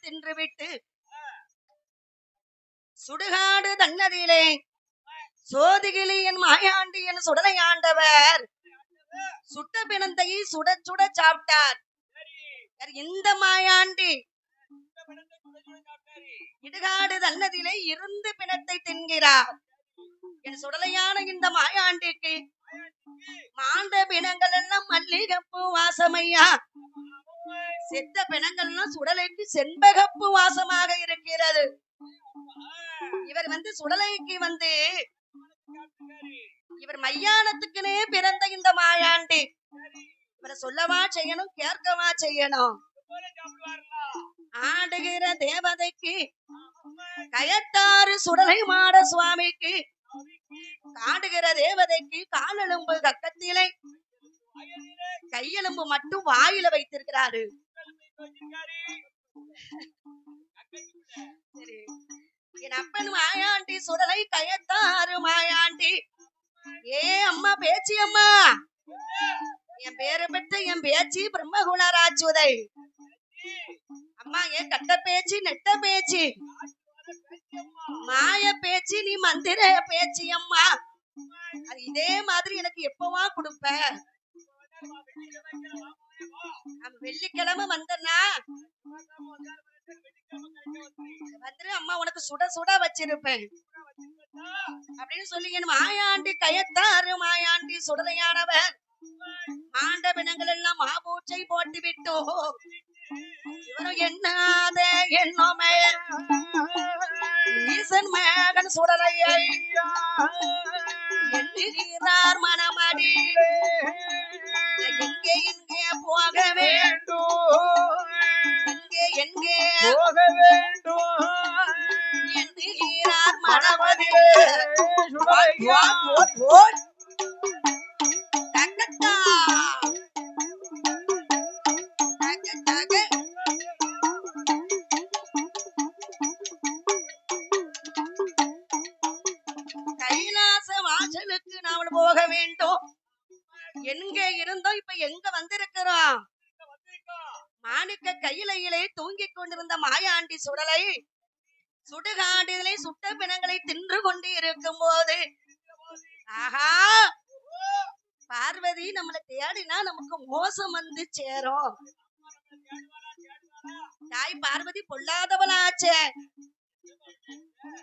தின்றுவிட்டு சுடுகாடு தன்னதிலே சோதிகிளியன் மாயாண்டியன் சுடலையாண்டவர் சுட்ட பிணந்தை சுட சுட சாப்பிட்டார். இந்த மாயாண்டி இடுகாடு தன்னதிலே இருந்து பிணத்தை தின்கிறார். என் சுடலையான இந்த மாயாண்டிக்கு மாண்ட பிணங்கள் எல்லாம் மல்லிகப்பு வாசமையா, செத்த பிணங்கள்லாம் சுடலைக்கு செண்பகப்பு வாசமாக இருக்கிறது. இவர் சுடலைக்கு இவர் மையானத்துக்குனே பிறந்த இந்த மாயாண்டி இவரை சொல்லவா செய்யணும், கேட்கவா செய்யணும். ஆடுகிற தேவதைக்கு கயத்தாறு சுடலை மாட சுவாமிக்கு காடுகிற தேவதைக்கு காலெலும்பு கக்கத்திலே கையெலும்பு மட்டும் வாயில வைத்திருக்கிறாரு. என் அப்பன் மாயாண்டி சுடலை கயத்தாறு மாயாண்டி. ஏ அம்மா பேச்சி அம்மா, என் பேரை பெற்ற என் பேச்சி பிரம்மகுணராஜுதை அம்மா, ஏன் கட்ட பேச்சு நெட்ட பேச்சு மாய பேச்சு நீ மந்திர பேச்சு அம்மா. அது இதே மாதிரி எனக்கு எப்பவா கொடுப்ப? வெள்ளிக்கிழமை வந்தனா அம்மா உனக்கு சுட சுட வச்சிருப்பேன் அப்படின்னு சொல்லி என் மாயாண்டி கயத்தாறு மாயாண்டி சுடலையானவர் ஆண்ட பிணங்கள் எல்லாம் மாபூச்சை போட்டு விட்டோ. இவரும் எண்ணாத எண்ணமே ஈசன் மகன் சுடலையை எண்ணுகிறார் மனமடி. எங்கே எங்கே போக வேண்டும், எங்கே எங்கே போக வேண்டும் எண்ணுகிறார் மனமடி. கைலாச வாசலுக்கு நாம போக வேண்டும். எங்க இருந்தோம், இப்ப எங்க வந்திருக்கிறோம்? மாணிக்க கையிலையிலே தூங்கிக் கொண்டிருந்த மாயாண்டி சுடலை சுடுகாட்டிலே சுட்ட பிணங்களை தின்று கொண்டு இருக்கும் போது, ஆஹா பார்வதி நம்மளை தேடினா நமக்கு மோசம் வந்து சேரும். தாய் பார்வதி பொல்லாதவளாச்சே,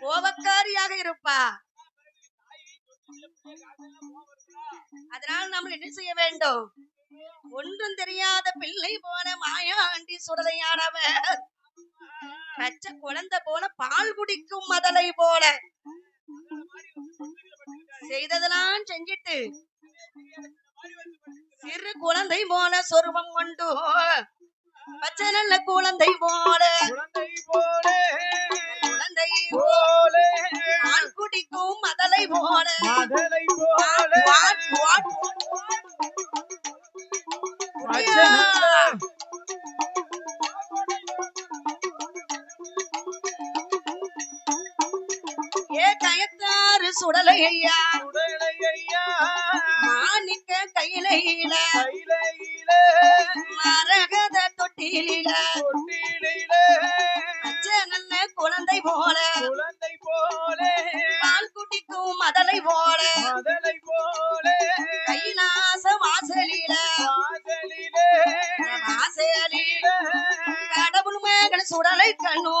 கோபக்காரியாக இருப்பா. அதனால் நம்ம என்ன செய்ய வேண்டும்? ஒன்றும் தெரியாத பிள்ளை போன மாயாண்டி சுடலையானவர் பச்சை குழந்தை போல பால் குடிக்கும் மதலை போல செய்ததெல்லாம் செஞ்சிட்டு சிறு குழந்தை போல சொருபம் கொண்டு பச்சை நல்ல குழந்தை போல குழந்தை போல பால் குடிக்கும் மதலை போல ஏ கயத்தாறு சுடலை ஐயா, மாணிக்க கையில மரகத தொட்டில பச்சை நல்ல குழந்தை போல பால் குடிக்கும் மதலை போல கைலாச வாசலில கடவுள் மேகன் சுடலை கண்ணு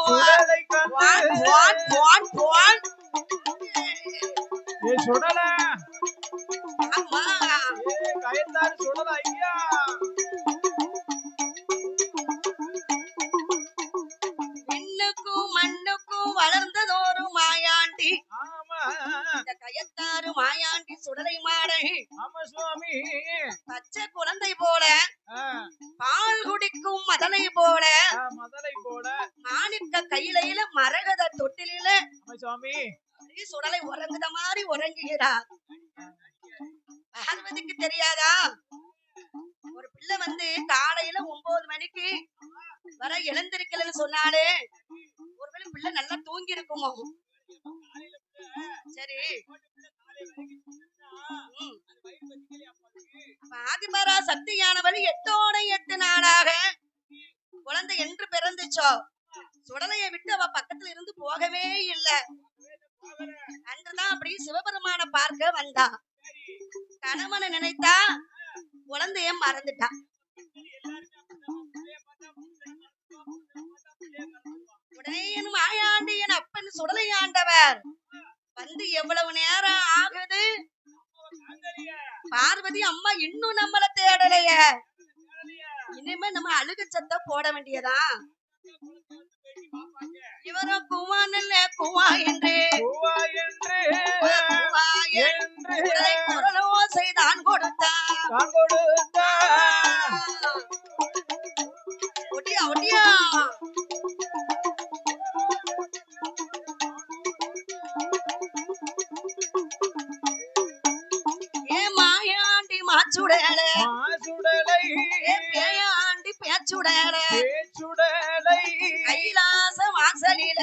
சுடல ஐயா. விண்ணுக்கும் மண்ணுக்கும் வளர்ந்ததோரு மாயாண்டி, இந்த கயத்தாறு மாயாண்டி சுடலை மாடை பச்சை குழந்தை போல பால் குடிக்கும் மதலை போல மாணிக்க கையில மரகத தொட்டில சுடலை உறங்குத மாதிரி உறங்குகிறார். பார்வதிக்கு தெரியாதா? ஒரு பிள்ளை காலையில 9 மணிக்கு வர எழுந்திருக்கலன்னு சொன்னாலே ஒருவேளை பிள்ளை நல்லா தூங்கி இருக்குமோ? சரி, ஆதிபரா சக்தியானவள் 8 நாளாக குழந்தை என்று பிறந்துச்சோ சுடலையை விட்டு அவ பக்கத்துல இருந்து போகவே இல்ல. அன்றுதான் அப்படி சிவபெருமான பார்க்க வந்தா. கணவனை நினைத்தா, குழந்தைய மறந்துட்டா. உடனே என் மாயாண்டி என் அப்பன் சுடலை ஆண்டவர் வந்து எவ்வளவு நேரம் ஆகுது, பார்வதி அம்மா இன்னும் நம்மள தேடலைய. இனிமே நம்ம அழுகு சத்தம் போட வேண்டியதா. இவரும் குவானல்ல குவா என்று குரலோசை தான் கொடுத்தான். ஒட்டியா ஒட்டியா மாயாண்டி மாச்சுடலை பேயாண்டி பேச்சுடலை கைலாச வாசலில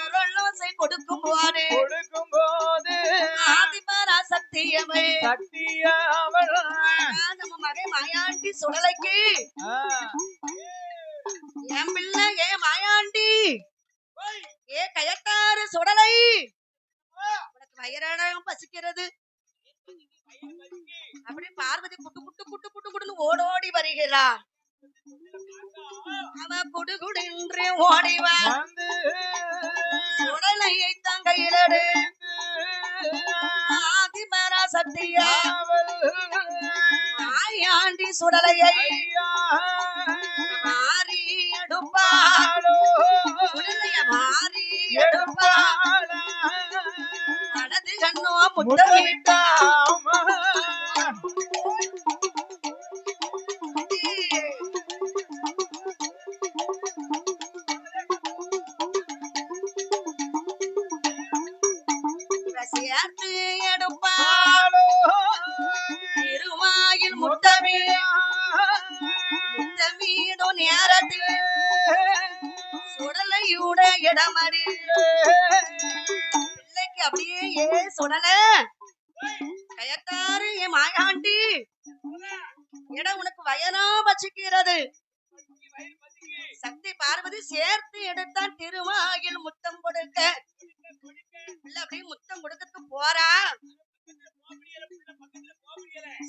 குரலோசை கொடுக்கும் போது ஆதிபரா சக்தியவை நம்ம மகை மாயாண்டி சுடலைக்கு என் பிள்ளை ஏ மாயாண்டி ஏ கயத்தாறு சுடலை உனக்கு வயிறாடம் பசிக்கிறது அப்படி பார்வதி குட்டு குட்டு குட்டு குட்டு குட்டுன்னு ஓடோடி வருகிறார். அவ குடுகுடின்று ஓடிவான் சுடலையை தான் கையிலடு ஆதிபரா சக்தியா மாயாண்டி சுடலையை மாறி எடுப்பாளோ சுடலைய மாறி எடுப்பாள் அனது கண்ணோ முத்தமிட்டா சேர்த்து எடுப்பாளோ திருவாயில் முத்தமீதோ நேரத்தில் சுடலையுட இடமடி பிள்ளைக்கு அப்படியே ஏ சுடல கயத்தாறு ஏ மாயாண்டி இடம் உனக்கு வயனா பச்சிக்கிறது. சக்தி பார்வதி சேர்த்து எடுத்தான் திருவாயில் முத்தம் கொடுக்க. பிள்ளை அப்படியே முத்தம் கொடுக்கறதுக்கு போறா.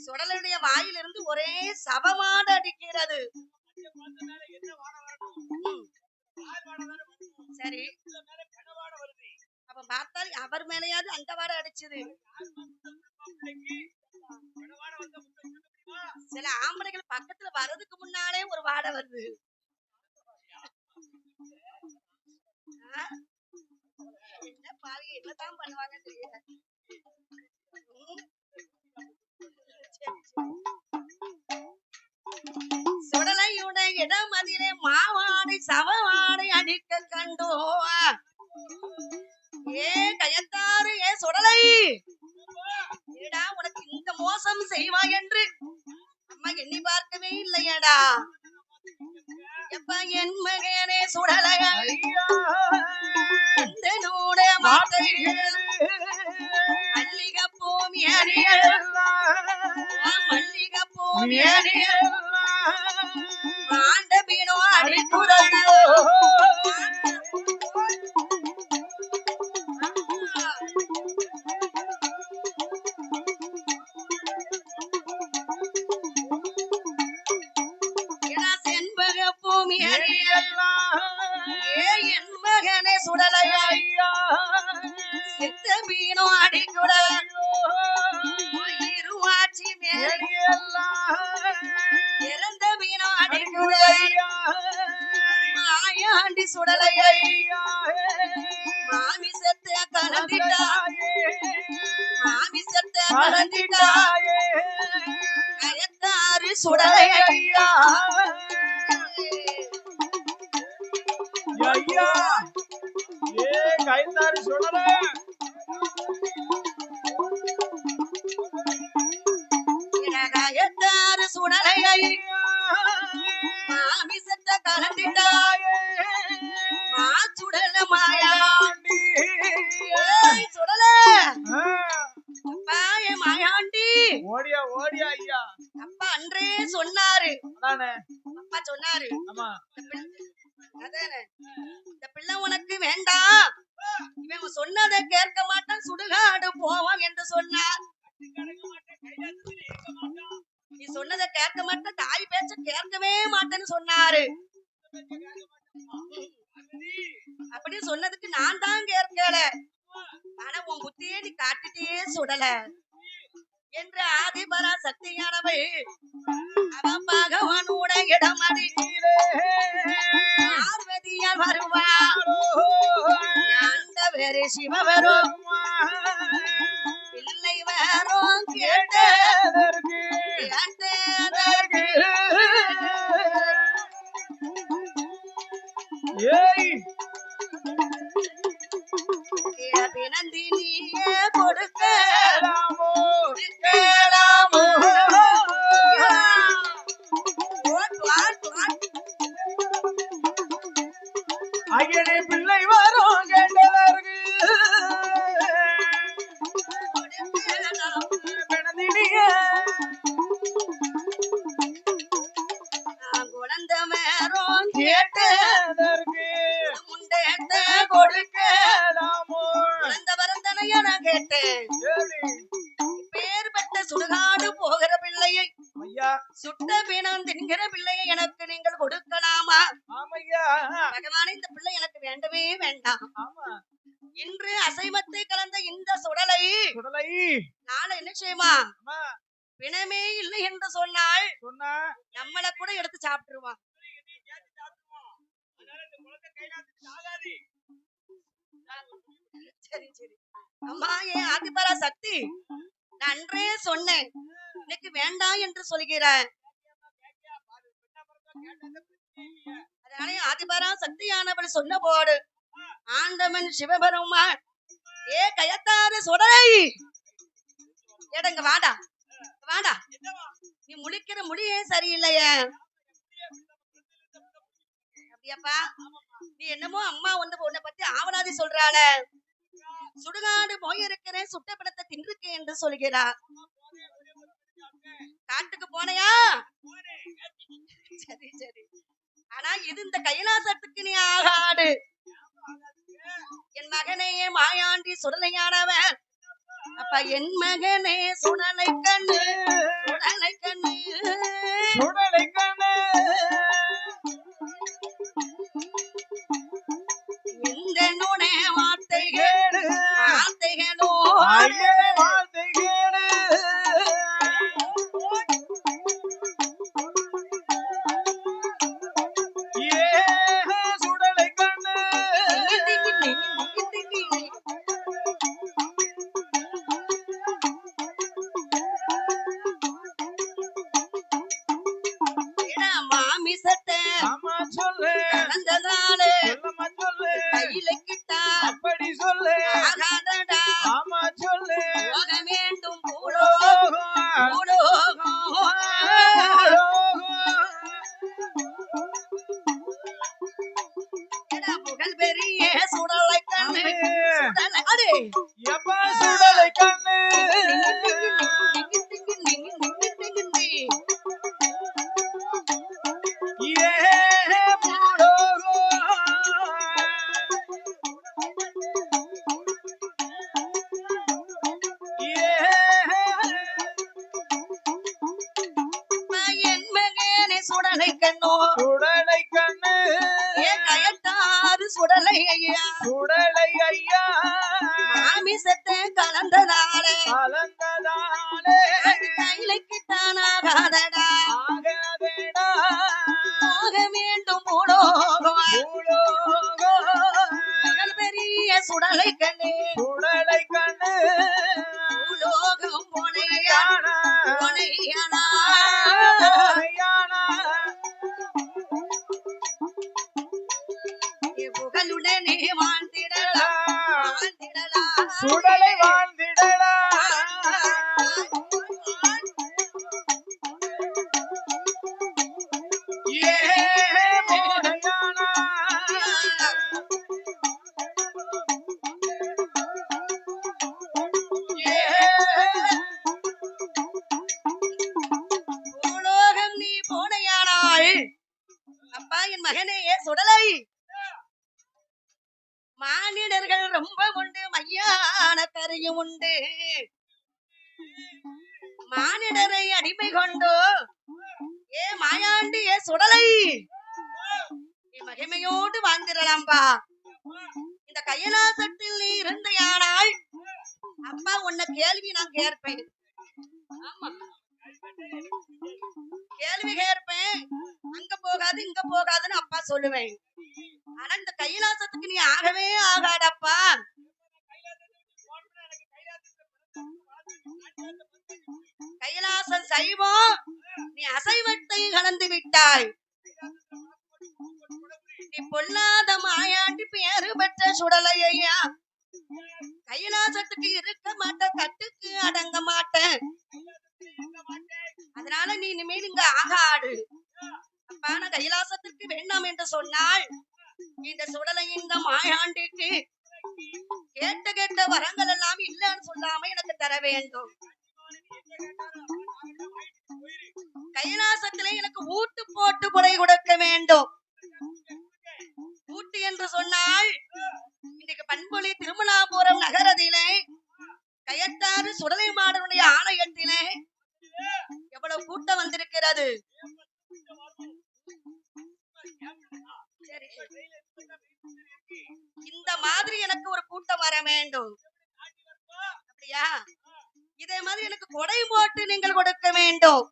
சுடலுடைய வாயிலிருந்து ஒரே சபமாடு அடிக்கிறது. சரி அப்ப பார்த்தால் அவர் மேலையாவது அந்த வாடை அடிச்சது. சில ஆம்பளைகள் பக்கத்துல வர்றதுக்கு முன்னாலே ஒரு வாடை வருது. என்ன பாருங்க என்னதான் பண்ணுவாங்க தெரியல. சுடலையுட இடம் அதிலே மாவாடை சவவாடை அடிக்க கண்டோ. ஏ கயத்தாறு ஏ சுடலை ஏடா உனக்கு இந்த மோசம் செய்வாய் என்று அம்மா எண்ணி பார்க்கவே இல்லையடா. எப்ப என் மகனே சுடலையா இந்த நூட வார்த்தைகள் மல்லிகை பூமியறியல் மல்லிகை பூமியறியல் ஆண்டபினோ அடிக்குறையோ என் மகனே சுடலையா சித்த மீனோ அடிக்குறையோ இருவாட்சி இறந்த மீனோ அடிக்குறையோ மாயாண்டி சுடலையை மாமிசத்தை கலந்திட்டாயே மாமிசத்தை கலந்திட்டாயே கயத்தாறு சுடலையா ஐயா ஏ கைத்தாரி சுடல கயத்தாறு சுடலையை மாமிசத்தை கலந்திட்டாயே மாச்சுடல மாயாண்டி சுடல அப்பா என் மாயாண்டி ஓடியா ஓடியா ஐயா அப்பா அன்றே சொன்னாரு. அதானே அப்பா சொன்னாரு ஆமா அதானே இந்த பிள்ளை உனக்கு வேண்டாம், இவன் சொன்னதை கேட்க மாட்டான், சுடுகாடு போவான் என்று சொன்னார். நீ சொன்னதை கேட்க மாட்டேன், தாய் பேச்ச கேட்கவே மாட்டேன்னு சொன்னாரு. அப்படி சொன்னதுக்கு நான் தான் கேட்கல, ஆனா உன் புத்தியே நீ காட்டிட்டே சுடல என்று ஆதிபரா சக்தியானவை அவ பகவானோட இடமடி பார்வதியால் வருவா அந்த வேறு சிவ வரும் பிள்ளை வரும் கேட்டதற்கு அபிநந்தினியே கொடுக்கலாமோ ஐயனே பிள்ளை வரும் கேட்டதற்கு குழந்த மேரும் கேட்டதற்கு முண்டேத்த கொடுக்கலாமோ குழந்த வரந்தனைய நான் கேட்டேன். பேர் பெற்ற சுடுகாடு போகிற பிள்ளையை சுட்ட பீனம் தின்கிற பிள்ளையை எனக்கு நீங்கள் கொடுக்கலாமா? பகவானே, இந்த பிள்ளை எனக்கு வேண்டவே வேண்டாம். இன்று அசைவத்தை கலந்த இந்த சுடலை நாளை என்ன செய்யுமா? பிணமே இல்லை என்று சொன்னால் நம்மள கூட எடுத்து சாப்பிட்டுருவான். சரி சரி அம்மா, ஏன் ஆதிபரா சக்தி, நான் அன்றே சொன்னேன் எனக்கு வேண்டாம் என்று சொல்கிறேன். அதனால ஆதிபரா சக்தியானவள் சொன்ன போடு ஆண்டவன் சிவபெருமான் ஏ கயத்தாறு சுடலை ஏடங்க வாடா வாடா, நீ முழிக்கிற முடியே சரியில்லையே. அப்படியாப்பா, நீ என்னமோ அம்மா வந்து உன்னை பத்தி ஆவலாதி சொல்றாள, சுடுகாடு போயிருக்கிறேன் சுட்ட படத்தை தின்றுக்கேன் என்று சொல்கிறார். காட்டுக்கு போனையா? சரி சரி, ஆனா இது இந்த கைலாசத்துக்கு நீ ஆகாடு. என் மகனே மாயாண்டி சுடலையானவன், அப்ப என் மகனே சுடலை கண்ணு சுடலை கண்ணு சுடலை கண்ணு இந்த நுணை வார்த்தைகளோ சுடலை கண்ணு மாமிசத்தை கலந்ததாலே கையில கிட்டா அப்படி சொல்லு ஆகாதடா. ஆமா சொல்லு, போக வேண்டும் புகழ் பெரிய சுடலை கண்ணு சுடலை கண்ணு சுடலை கண்ணோ சுடலை கண்ணு ஏ கயத்தாறு சுடலை ஐயா சுடலை ஐயா மாமிசத்தை கலந்ததாலே கையில கிட்டானாகாதடா ஆகாதடா. போக வேண்டும் புகழ் பெரிய சுடலை கண்ணு சுடலை கண்ணு பூலோகம் போனையானா புகழுடனே வாழ்ந்திடலாம் சுடலை வாழ்ந்திடலாம். பூலோகம் நீ போனையானாய், அப்பா என் மகனே சுடலை மானிடர்கள் ரொம்ப உண்டு மையான கரையும் உண்டு மானிடரை அடிமை கொண்டோ ஏ மாயாண்டி ஏ சுடலை நீ மகிமையோடு வாழ்ந்திடலாம்பா இந்த கைலாசத்தில் நீ இருந்தையானால் அப்பா உன்னை கேள்வி நான் கேட்பேன் ஆமா கேள்வி கேட்பேன் அங்க போகாது இங்க போகாதுன்னு அப்பா சொல்லுவேன் ஆனா இந்த கைலாசத்துக்கு நீ ஆகவே ஆகாடப்பா கைலாசம் சைவம் நீ அசைவத்தை கலந்து விட்டாய் நீ பொல்லாத மாயாண்டி பேரு பெற்ற சுடலையா கைலாசத்துக்கு இருக்க மாட்ட கட்டுக்கு அடங்க மாட்டேன் அதனால நீ இனிமேல் இங்க ஆகாடு அப்பான கைலாசத்திற்கு வேண்டாம் என்று சொன்னால் இந்த சுடலை இந்த மாயாண்டிக்கு கேட்ட கேட்ட வரங்கள் எல்லாம் இல்லைன்னு சொல்லாம எனக்கு தர வேண்டும் கைலாசத்திலே எனக்கு ஊட்டு போட்டு கொடை கொடுக்க வேண்டும் ஊட்டு என்று சொன்னால் இன்றைக்கு பண்பொழி திருமலாபுரம் நகரத்திலே கயத்தாறு சுடலை மாடனுடைய ஆலயத்திலே எவ்வளவு கூட்டம் வந்திருக்கிறது இந்த மாதிரி எனக்கு ஒரு கூட்டம் வர வேண்டும் அப்படியா இதே மாதிரி எனக்கு கொடை போட்டு நீங்கள் கொடுக்க வேண்டும்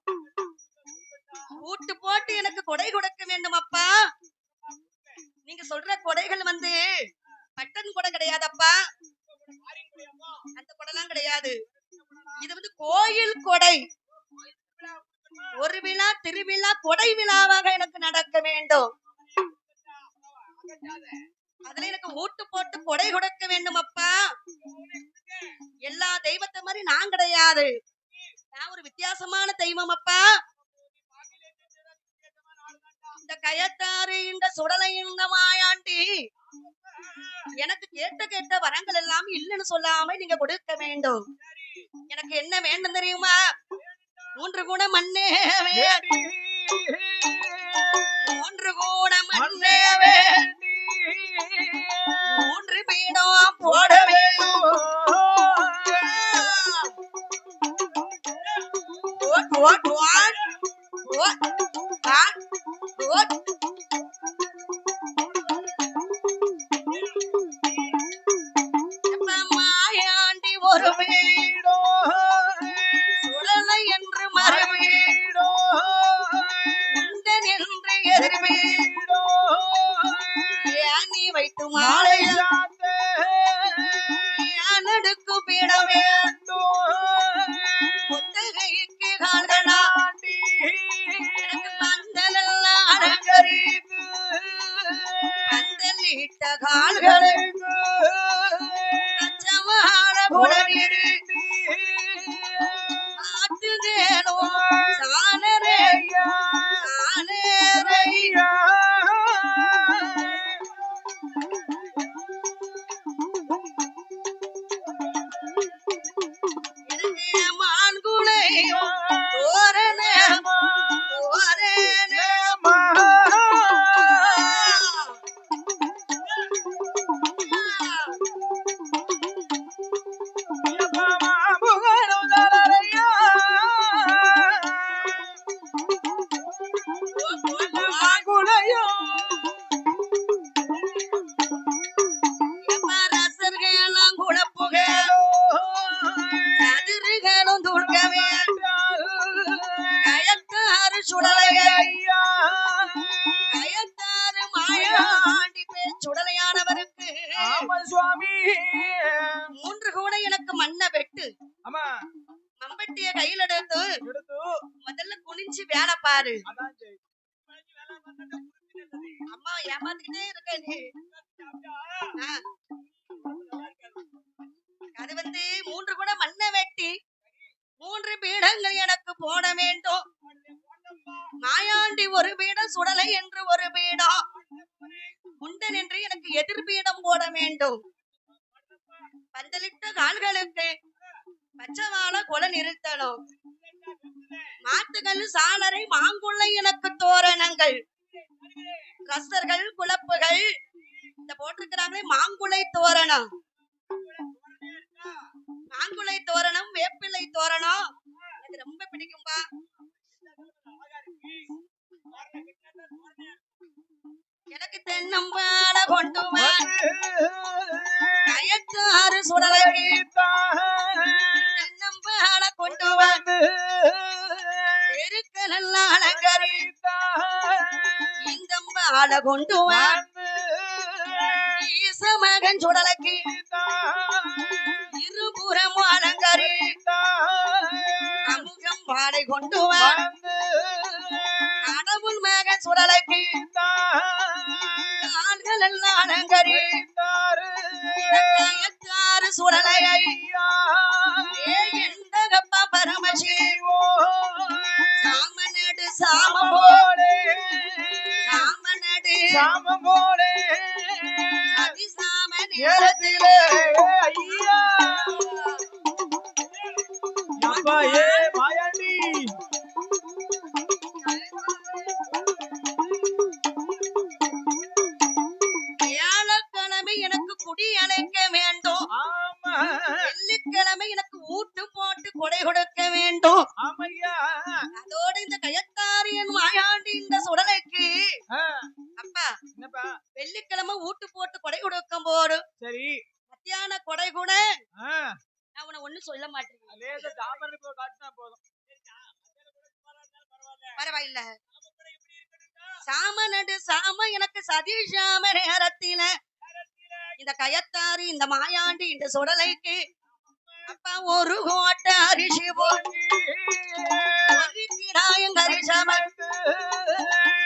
ஊட்டு போட்டு எனக்கு கொடை கொடுக்க வேண்டும் அப்பா நீங்க சொல்ற கொடைகள் வந்து பட்டன் கொடை கிடையாதப்பா அந்த கொடைலாம் கிடையாது இது வந்து கோயில் கொடை ஒரு விழா திருவிழா கொடை விழாவாக எனக்கு நடக்க வேண்டும் அதுல எனக்கு ஊட்டு போட்டு கொடை கொடுக்க வேண்டும் அப்பா எல்லா தெய்வத்தை மாதிரி நான் கிடையாது நான் ஒரு வித்தியாசமான தெய்வம் அப்பா இந்த கயத்தாறு இந்த சுடலை இந்த மாயாண்டி எனக்கு கேட்ட கேட்ட வரங்கள் எல்லாம் இல்லைன்னு சொல்லாம நீங்க கொடுக்க வேண்டும் எனக்கு என்ன வேண்டும் தெரியுமா 3 குண மண்ணே 3 குண மண்ணே 3 பீடம் போட வேண்டும் மாயாண்டி ஒரு வீடோ சுடலை என்று மறுவீடோ என்று எதிர் வீடோ நீ வைத்து மாலை நடுக்கு பீட வேண்டும் புத்தகைக்கு கால்களாண்டி எனக்கு பந்தலெல்லாம் அலங்கரித்து பந்தலிட்ட கால்களுக்கு பச்சமால குடவிரித்து ஆட்டுதேனோ சானரையா சானரையா மான்குளையோ தோரணமா தோரணமா ரசர்களும் குழப்புகளும் அதிர்களும் துர்க்க வேண்டாம் கயத்தாறு சுடலையா கயத்தாறு மாயாண்டி பேர் சுடலையானவருக்கு சுவாமி 3 கூட எனக்கு மண்ணை வெட்டு மம்பட்டிய கையில எடுத்து முதல்ல குனிஞ்சு வேலை பாரு அம்மா ஏமாத்திக்கிட்டே இருக்க நீ அது வந்து 3 கூட மண்ணை வெட்டி 3 பீடங்கள் எனக்கு போட வேண்டும் மாயாண்டி ஒரு பீடம் சுடலை என்று ஒரு பீடம் குண்டன் என்று எனக்கு எதிர் பீடம் போட வேண்டும் பந்தலிட்ட கால்களுக்கு பச்சைவாழ கொலை நிறுத்தணும் மாட்டுகள் சாளரை மாங்குள்ளை எனக்கு தோரணங்கள் ரசர்கள் குழப்புகள் இந்த போட்டிருக்கிறாங்களே மாங்குளை தோரணம், மாங்குளை தோரணம், வேப்பிலை தோரணம் எனக்கு ரொம்ப பிடிக்கும்பா. எனக்கு தென்னம்பால கொண்டு வா, கயத்தாறு சுடலைக்கு தென்னம்பால கொண்டு வா, பெருக்கலல்ல அலங்கரி இந்தம்பால கொண்டு வா, ஈசமகன் சுடலைக்கு இருபுறம் அலங்கரி அமுகம் வாடை கொண்டு வா, கடவுள் மகன் சுடலைக்கு கால்கள் எல்லாம் அலங்கரி கயத்தாறு சுடலையை எந்தகப்பா பரமசிவோ சாமநடு சாமபோடு சாமநடு சாமபோடு அதிசாம நேரத்திலே ஐயா அப்பா ஏ மாயாண்டி வியாழக்கிழமை எனக்கு குடி அணைக்க வேண்டும், ஆமா வெள்ளிக்கிழமை எனக்கு ஊட்டு போட்டு கொடை கொடுக்க வேண்டும். ஆமையா அதோட இந்த கயத்தாரியன் மாயாண்டி இந்த சுடலைக்கு அப்பா என்னப்பா வெள்ளிக்கிழமை ஊட்டு போட்டு கொடை கொடுக்கும் போது சரி மத்தியான கொடை கூட ஆ நான் உன்னை ஒண்ணும் சொல்ல மாட்டேன், லேசா ஜாமர் போ காட்டினா போதும் பரவாயில்ல. சாமநடு சாம எனக்கு சதீஷாம நேரத்தில இந்த கயத்தாரி இந்த மாயாண்டி இந்த சுடலைக்கு அப்பா ஒரு கோட்டை அரிசி போட்டு ஒரு கிடாயம் கரிசமன்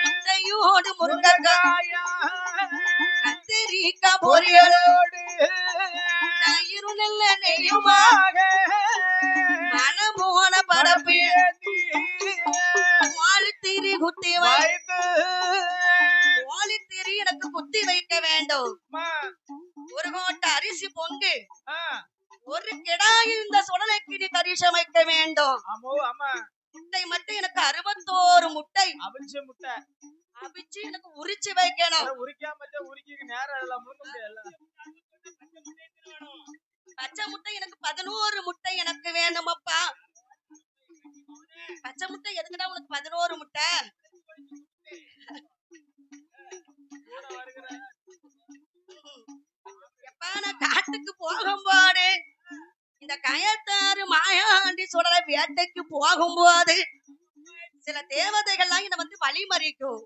முட்டையோடு முருங்கைக்காய் கத்திரிக்காய் பொரியலோடு தயிர் நல்ல நெய்யுமாக மனமோன பரப்பி வாழித்திரி குத்தி வாழித்திரி எனக்கு குத்தி வைக்க வேண்டும். ஒரு கோட்டை அரிசி பொங்கு ஒரு கிடாய் இந்த சுடலைக்கு நீ கரிசமைக்க வேண்டும். முட்டை மட்டும் எனக்கு 61 முட்டை அவிச்ச முட்டை அவிச்சு எனக்கு உரிச்சு வைக்கணும். உரிக்காம உரிக்கி நேரம் எல்லாம் முழுங்க முடியல. பச்சை முட்டை எனக்கு 11 முட்டை எனக்கு வேணுமப்பா. பச்சை முட்டை எதுக்குடா உனக்கு 11 முட்டை? எப்பா நான் காட்டுக்கு போகும்போது இந்த கயத்தாறு மாயாண்டி சுடலை வேட்டைக்கு போகும்போது சில தேவதைகள்லாம் இதை வந்து வழிமறிக்கும்.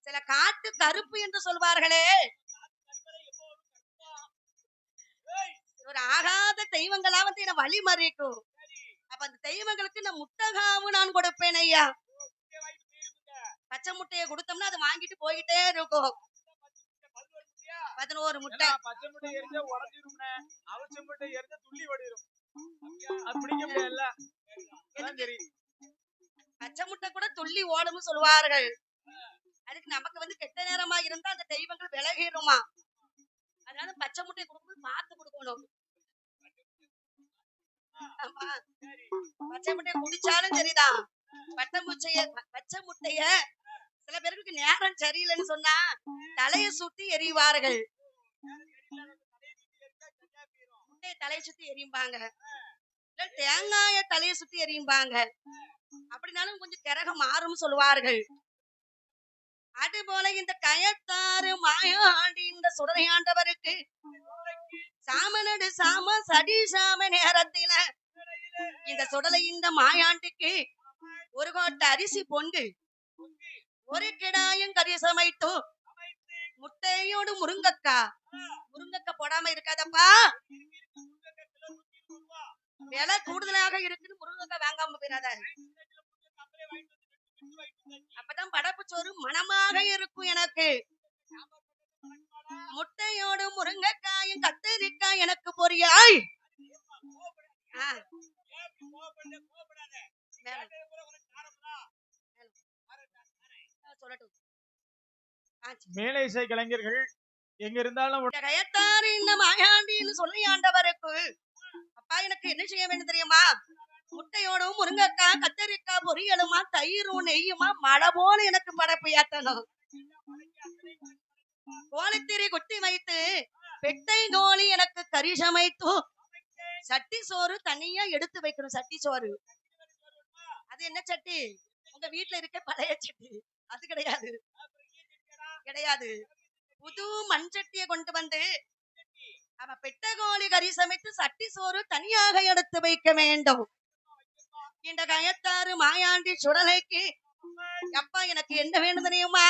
சில காட்டு கருப்பு என்று சொல்வார்களே, ஒரு ஆகாத தெய்வங்களா வந்து என்ன வழிமறிக்கும். அப்ப அந்த தெய்வங்களுக்கு நான் முட்டகாவு நான் கொடுப்பேன் ஐயா. பச்சை முட்டையை கொடுத்தோம்னா அதை வாங்கிட்டு போயிட்டே இருக்கும். 11 முட்டை. பச்சை முட்டை எரிஞ்சா உடஞ்சிரும்னே, அவிச்ச முட்டை எரிஞ்சா துள்ளி வடிரும். அது பிடிக்க முடியல. சரி பச்சை முட்டை கூட துள்ளி ஓடும்னு சொல்வார்கள். அதுக்கு நமக்கு வந்து கெட்ட நேரமா இருந்தா அந்த தெய்வங்கள் விலகிடுமா. அதனால பச்சை முட்டையை கொடுக்கும்போது பார்த்து கொடுக்கணும். ஆமா, பச்சை முட்டையை குடிச்சாலும் சரிதான். பச்சை முட்டைய சில பேருக்கு நேரம் சரியில்லைன்னு சொன்னா தலையை சுத்தி எறிவார்கள். முட்டையை தலையை சுத்தி எரியும்பாங்க, தேங்காய தலையை சுத்தி எரியும்பாங்க. அப்படினாலும் கொஞ்சம் கிரகம் மாறும் சொல்வார்கள். அது போல இந்த கயத்தாறு மாயாண்டி இந்த சுடலையாண்டவருக்கு சாமநடு சாம சடி சாம நேரத்தில இந்த சுடலை இந்த மாயாண்டிக்கு ஒரு கோட்டை அரிசி பொங்கு ஒரு கிடாயம் கறி சமைத்து முட்டையோடு முருங்கக்காய் போடாம இருக்காதப்பா. விலை கூடுதலாக இருக்குன்னு முருங்கக்காய் வாங்காம போயிடாத. அப்பதான் படப்பு சோறு மனமாக இருக்கும். எனக்கு முட்டையோடு முருங்கைக்காயும் கத்தரிக்காய் எனக்கு பொரியாய். மேலை இசை கலைஞர்கள் எங்க இருந்தாலும் கயத்தாறு இந்த மாயாண்டின்னு சொல்லி ஆண்டவருக்கு அப்பா எனக்கு என்ன செய்ய வேண்டும் தெரியுமா? முட்டையோடும் முருங்கைக்காய் கத்தரிக்காய் பொரியலுமா தயிரும் நெய்யுமா மழை போல எனக்கு படப்பு ஏத்தணும். கோழித்திரி குட்டி வைத்து பெட்டை கோழி எனக்கு கறி சமைத்து சட்டி சோறு தனியா எடுத்து வைக்கணும். சட்டி சோறு அது என்ன சட்டி? உங்க வீட்டுல இருக்க பழைய சட்டி அது கிடையாது, கிடையாது. புது மண் சட்டியை கொண்டு வந்து அவ பெட்ட கோழி கறி சமைத்து சட்டி சோறு தனியாக எடுத்து வைக்க வேண்டும். இந்த கயத்தாறு மாயாண்டி சுடலைக்கு அப்பா எனக்கு என்ன வேணும் தெரியுமா?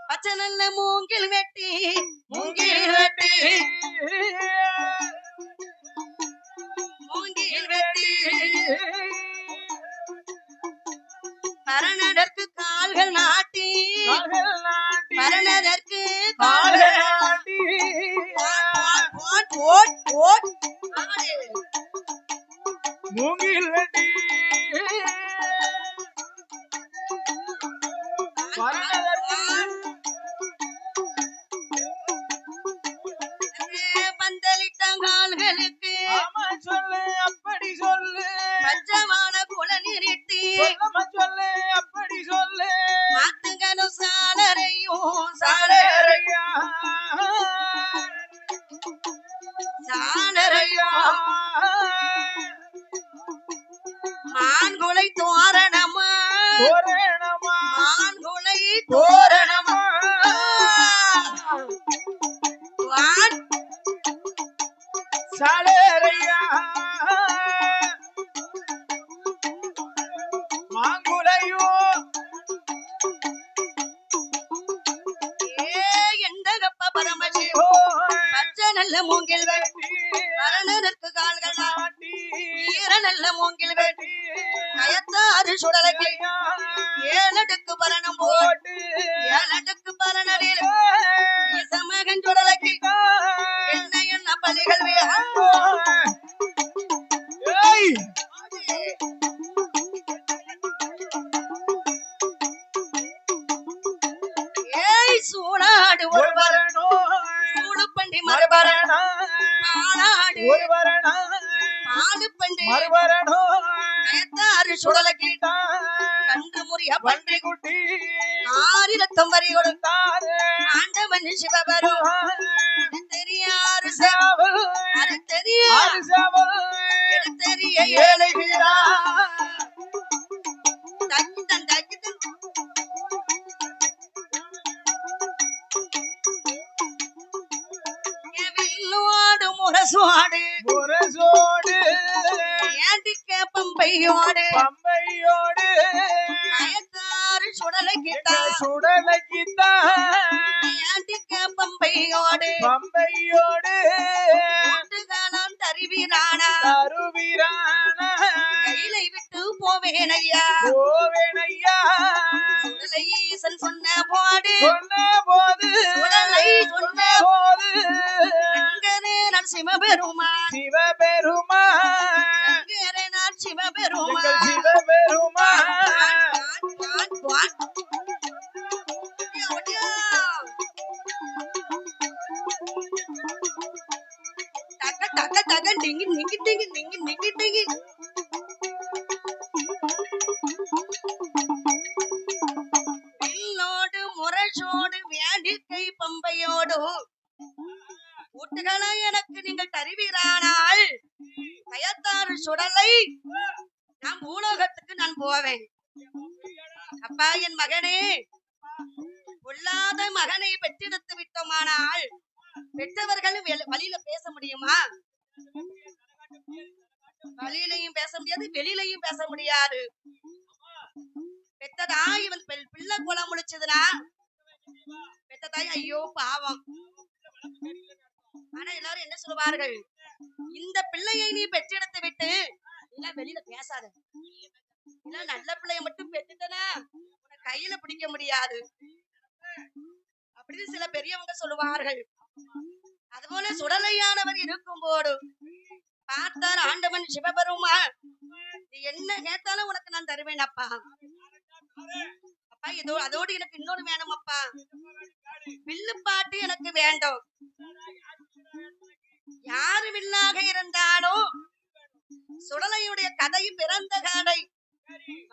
பச்சை நல்ல மூங்கில் வெட்டி, மூங்கில் வெட்டி, மூங்கில் வெட்டி பரணதற்கு கால்கள் நாட்டி, பரணதற்கு கால்கள் நாட்டி மூங்கில் வெட்டி பந்தலிட்ட கால்களுக்கு சொல்லு அப்படி சொல்லு, பச்சமான குளநிறுத்தி சொல்லு அப்படி சொல்லு, மாத்துகனும் சாலரையும் சாலையா சாலரையும் மான்குலை தோரணமா, தோரணமா மான்குலை தோரணமா சாலையா மாங்குலையோ எந்த கப்ப பரமசிவோ பச்சை நல்ல மூங்கில் வெட்டி பரணதற்கு கால்கள் நாட்டி, ஈர நல்ல மூங்கில் வெட்டி கயத்தாறு சுடலைக்கு ஏழடுக்கு பரணம் போட்டு, ஏழடுக்கு பரணரில் சமகன் சுடலைக்கு என்ன என்ன பலிகள் ஏய் சூடாடு ஒரு பரணோ, சூடு பண்டி மறுபரணோ, பாலாடு ஒரு வரணா பாடு பண்டி மறுவரணோ கயத்தாறு சுடலைக்கு கன்று முறிய பன்றி குட்டி ஆரி ரத்தம் வரி கொடுத்தார் தாரு ஆண்டவன் சிவபெரும் தெரியாறு சாவல் அது தெரியாது சாவல் தெரிய ஏழைகிறா தக்கித்தன் தக்கித்தன் வில்லோடு முரசோடு முரசோடு ஏண்டிக்க பம்பையோடு பம்பையோடு கயத்தாறு சுடலைக்கிட்ட சுடலைக்குத்தான் ஏண்டிக்க பம்பையோடு பம்பையோடு கூட்டுகாலம் தருவினானா தருவிரான கையிலை விட்டு போவேன் ஐயா கோவனையா சுடலை ஈசன் சொன்ன போடு சொன்ன போது சுடலை சொன்ன போது சங்கரே நான் சிவபெருமான் சிவபெருமா சங்கரே நான் சிவபெருமான் எங்கள் சிவபெருமா டக டக டக டிங்கி நிங்கி டிங்கி நிங்கி நிங்கி டிங்கி வில்லோடு முரசோடு வேண்டிக்கை பம்பையோடு கூட்டுகளை எனக்கு நீங்கள் தருவீரானால் கயத்தாறு சுடலை நான் பூலோகத்துக்கு நான் போவேன். அப்பா என் மகனே, பொல்லாத மகனை பெற்றெடுத்து விட்டோமானால் பெற்றவர்கள் வழியில பேச முடியுமா? வழியிலையும் பேச முடியாது, வெளியிலையும் பேச முடியாது. பெத்த தாய் இவன் பிள்ளை குளம் முழிச்சதுனா பெத்த தாய் ஐயோ பாவம். ஆனா எல்லாரும் என்ன சொல்லுவார்கள்? இந்த பிள்ளையை நீ பெற்றெடுத்து விட்டு இல்ல வெளியில பேசாத, இல்ல நல்ல பிள்ளைய மட்டும் பெற்றுட்டனா உன்னை கையில பிடிக்க முடியாது அப்படின்னு சில பெரியவங்க சொல்லுவார்கள். அதுபோல சுடலையானவர் இருக்கும் போது பார்த்தார் ஆண்டவன் சிவபெருமான், என்ன கேட்டாலும் உனக்கு நான் தருவேன் அப்பா. அப்பா இதோ அதோடு எனக்கு இன்னொன்னு வேணும் அப்பா, வில்லு பாட்டு எனக்கு வேண்டும். யாரு வில்லாக இருந்தாலும் சுடலையுடைய கதை பிறந்த கதை,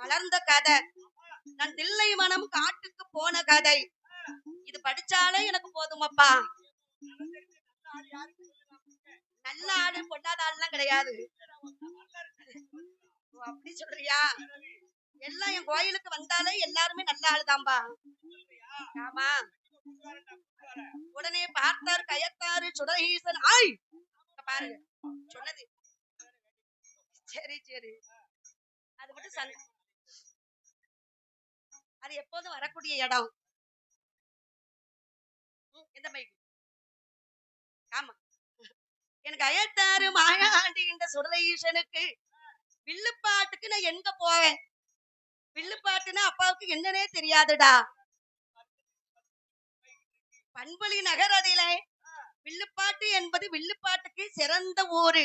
வளர்ந்த கதை, நான் தில்லை வனம் காட்டுக்கு போன கதை. இது படிச்சாலே எனக்கு போதுமப்பா. நல்ல ஆடு பொல்லாத ஆடுலாம் கிடையாது. ஓ, அப்படி சொல்றியா? எல்லாம் என் கோயிலுக்கு வந்தாலே எல்லாருமே நல்ல ஆளுதான்பா. ஆமா. உடனே பார்த்தார் கயத்தாரு சுடஈசன். ஆய், இங்க பாருங்க சொன்னது. சரி சரி, அது மட்டும் அது எப்போதும் வரக்கூடிய இடம். எந்த மைக்கு? ஆமா. எனக்கு அயத்தாரு மாயாண்டி இந்த சுடஈசனுக்கு வில்லுப்பாட்டுக்கு நான் எங்க போவேன்? வில்லுப்பாட்டுன்னா அப்பாவுக்கு என்னன்னே தெரியாதுடா. பண்பொழி நகரதிலே வில்லுப்பாட்டு என்பது வில்லுப்பாட்டுக்கு சிறந்த ஊரு.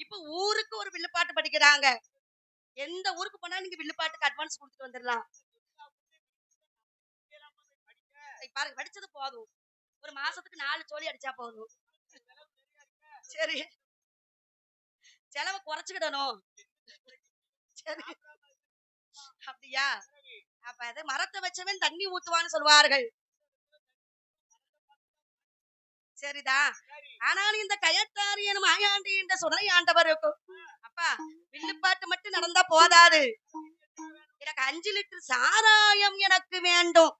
இப்ப ஊருக்கு ஒரு வில்லுப்பாட்டு படிக்கிறாங்க. எந்த ஊருக்கு போனா நீங்க வில்லுப்பாட்டுக்கு அட்வான்ஸ் கொடுத்துட்டு வந்துடலாம். பாருங்க, படிச்சது போதும். ஒரு மாசத்துக்கு 4 சோழி அடிச்சா போதும். சரி, செலவை குறைச்சுக்கிடணும். சரி, அப்படியா? அப்ப அது மரத்தை வச்சவன் தண்ணி ஊத்துவான்னு சொல்வார்கள். சரிதான். ஆனாலும் இந்த கயத்தாரியன் மாயாண்டி என்ற சுடலை ஆண்டவருக்கும் அப்பா வில்லுப்பாட்டு மட்டும் நடந்தா போதாது. எனக்கு 5 லிட்டர் சாராயம் எனக்கு வேண்டும்.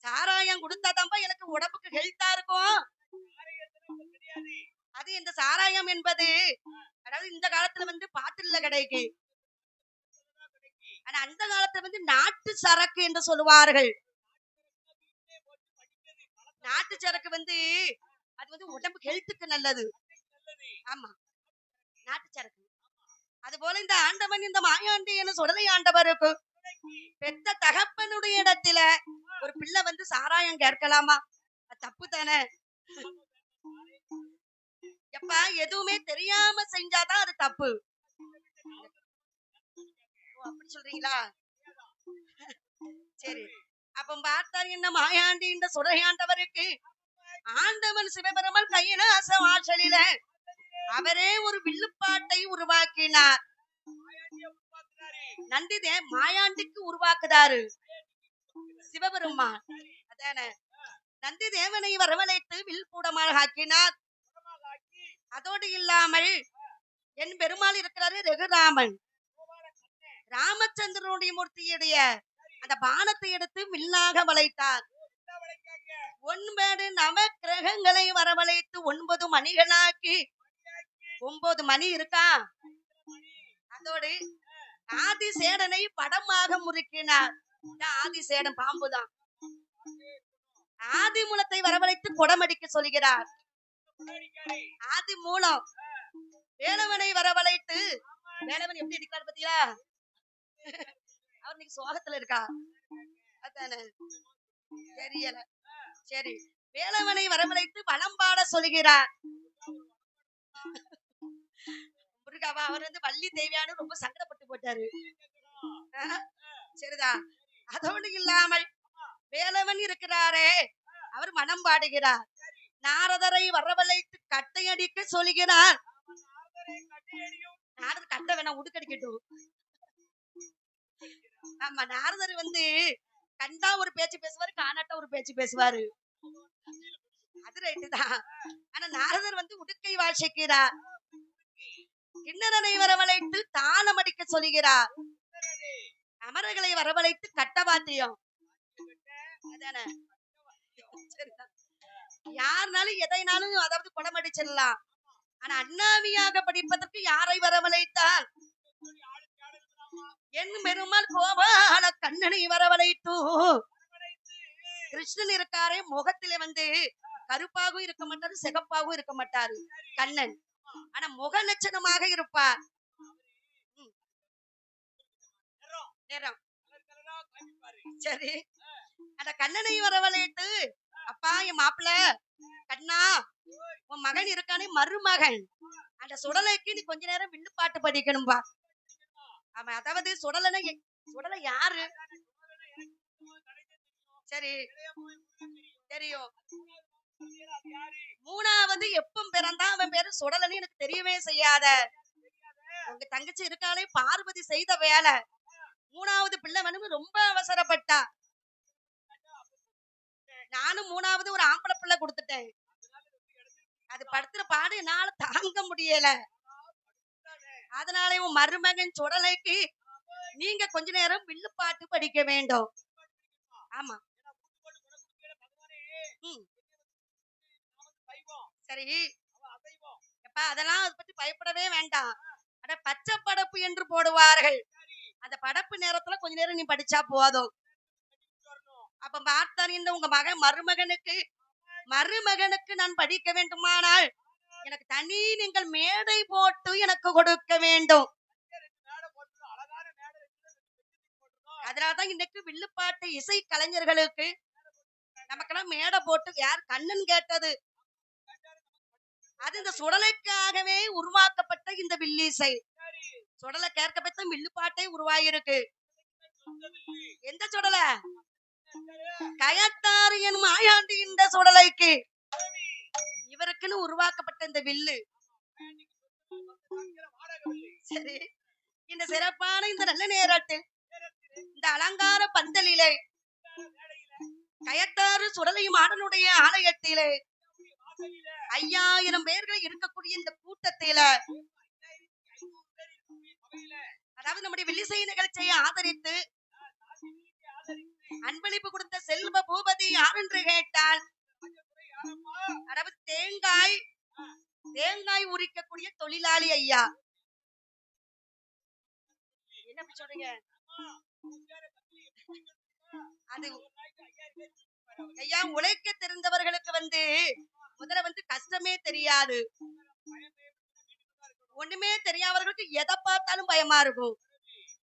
சாராயம் கொடுத்தாதான்பா எனக்கு உடம்புக்கு ஹெல்த்தா இருக்கும். அது இந்த சாராயம் என்பது அதாவது இந்த காலத்துல வந்து பாட்டில்ல கிடைக்கு. ஆனா அந்த காலத்துல வந்து நாட்டு சரக்கு என்று சொல்லுவார்கள். நாட்டு சரக்கு வந்து அது வந்து உடம்புக்கு ஹெல்த்துக்கு நல்லது. ஆமா, நாட்டு சரக்கு. அது போல இந்த ஆண்டவன் இந்த மாயாண்டி என சுடலை ஆண்டவருக்கு பெத்த தகப்பனுடைய இடத்துல ஒரு பிள்ளை வந்து சாராயம் கேட்கலாமா? தப்பு தானே. எப்பா எதுவுமே தெரியாம செஞ்சாதான் அது தப்பு. அப்படி சொல்றீங்களா? சரி, அப்ப பார்த்தார் என்ன மாயாண்டி இந்த சுடலையாண்டவருக்கு ஆண்டவன் சிவபெருமான் கையிலாச வாசலில அவரே ஒரு வில்லுப்பாட்டை உருவாக்கினார். நந்திதே மாயாண்டிக்கு உருவாக்குதாரு சிவபெருமான். அதானே நந்தி தேவனை வரவழைத்து வில் கூடமாக ஆக்கினார். அதோடு இல்லாமல் என் பெருமாள் இருக்கிறாரு ரகுராமன். ராமச்சந்திரனுடைய மூர்த்தியுடைய அந்த பானத்தை எடுத்து வில்லாக வளைத்தார். 9 நவ கிரகங்களை வரவழைத்து 9 மணிகளாக்கி 9 மணி இருக்கா. அதோடு ஆதிசேடனை படமாக முறுக்கினார். ஆதிசேடன் பாம்புதான். ஆதி மூலத்தை வரவழைத்து குடமடிக்க சொல்கிறார். ஆதி மூலம் வேலவனை வரவழைத்து வேலவன் எப்படி இருக்கிறார் பத்தியா? அவர் இன்னைக்கு சோகத்துல இருக்கா. அதானே தெரியல. சரி, வேலவனை வரவழைத்து வலம் பாட சொல்கிறார். முருகாவா அவர் வந்து வள்ளி தேவியானு ரொம்ப சங்கடப்பட்டு போட்டாரு. சரிதான். அதோடு இல்லாமல் வேலவன் இருக்கிறாரே அவர் மனம் பாடுகிறார். நாரதரை வரவழைத்து கட்டையடிக்க சொல்கிறார். நாரதர் கட்டை வேணா உடுக்கடிக்கட்டும். ஆமா, நாரதர் வந்து கண்டா ஒரு பேச்சு பேசுவாரு, காணாட்ட ஒரு பேச்சு பேசுவாரு. அது ரைட்டு தான். ஆனா நாரதர் வந்து உடுக்கை வாசிக்கிறார். கிண்ணறனை வரவழைத்து தாளம் அடிக்க சொல்கிறார். அமரர்களை வரவழைத்து கட்டவாத்தியம். அதானே யாருனாலும் எதைனாலும் அதாவது குடம் அடிச்சிடலாம். ஆனா அண்ணாவியாக படிப்பதற்கு யாரை வரவழைத்தார்? என் பெருமாள் கோபால கண்ணனை வரவழைத்து கிருஷ்ணன் இருக்காரே முகத்திலே வந்து கருப்பாகவும் இருக்க மாட்டாரு, சிகப்பாகவும் இருக்க மாட்டாரு கண்ணன். ஆனா முக லட்சணமாக இருப்பார். சரி, அந்த கண்ணனை வரவழைத்து அப்பா என் மாப்பிள்ள கண்ணா உன் மகன் இருக்கானே மருமகன் அந்த சுடலைக்கு நீ கொஞ்ச நேரம் வில்லுப்பாட்டு படிக்கணும்பா. அவன் அதாவது சுடலை யாரு? சரி தெரியும். 3வது எப்பம் பிறந்தா அவன் பேரு சுடலன்னு எனக்கு தெரியவே செய்யாத. உங்க தங்கச்சி இருக்காளே பார்வதி செய்த வேலை மூணாவது பிள்ளை வேணும்னு ரொம்ப அவசரப்பட்டா. நானும் மூணாவது ஒரு ஆம்பளை பிள்ளை கொடுத்துட்டேன். அது படுத்துற பாடு என்னால தாங்க முடியல. அதனால உன் மருமகன் சுடலைக்கு நீங்க கொஞ்ச நேரம் வில்லுப்பாட்டு படிக்க வேண்டும். ஆமா. சரி எப்பா, அதெல்லாம் அதை பத்தி பயப்படவே வேண்டாம். அட பச்சை படப்பு என்று போடுவார்கள். அந்த படப்பு நேரத்துல கொஞ்ச நேரம் நீ படிச்சா போதும். அப்ப பார்த்தான் உங்க மருமகனுக்கு நான் படிக்க வேண்டுமானால் எனக்கு தனி நீங்கள் மேடை போட்டு எனக்கு கொடுக்க வேண்டும். அதனாலதான் இன்னைக்கு வில்லுப்பாட்டு இசை கலைஞர்களுக்கு நமக்கெல்லாம் மேடை போட்டு யார் கண்ணன் கேட்டது? அது இந்த சுடலைக்காகவே உருவாக்கப்பட்ட இந்த வில்லிசை. சுடலை கேட்கப்பட்ட வில்லுப்பாட்டை உருவாயிருக்கு. எந்த சுடலை? கயத்தாறு எனும் மாயாண்டி இந்த சுடலைக்கு இவருக்குன்னு உருவாக்கப்பட்ட இந்த வில்லு. சரி, இந்த சிறப்பான இந்த நல்ல நேரத்தில் இந்த அலங்கார பந்தலிலே கயத்தாறு சுடலை மாடனுடைய ஆலயத்திலே 5000 பேர்கள் இருக்கக்கூடிய இந்த கூட்டத்தில, அதாவது நம்முடைய வில்லிசை நிகழ்ச்சியை ஆதரித்து அன்பளிப்பு கொடுத்த செல்வ பூபதி யார் என்று கேட்டால், அதாவது தேங்காய் உரிக்கக்கூடிய தொழிலாளி ஐயா. என்ன சொல்றீங்க? அது ஐயா, உழைக்க தெரிந்தவர்களுக்கு முதல்ல கஷ்டமே தெரியாது. ஒண்ணுமே தெரியாதவர்களுக்கு எதை பார்த்தாலும் பயமா இருக்கும்.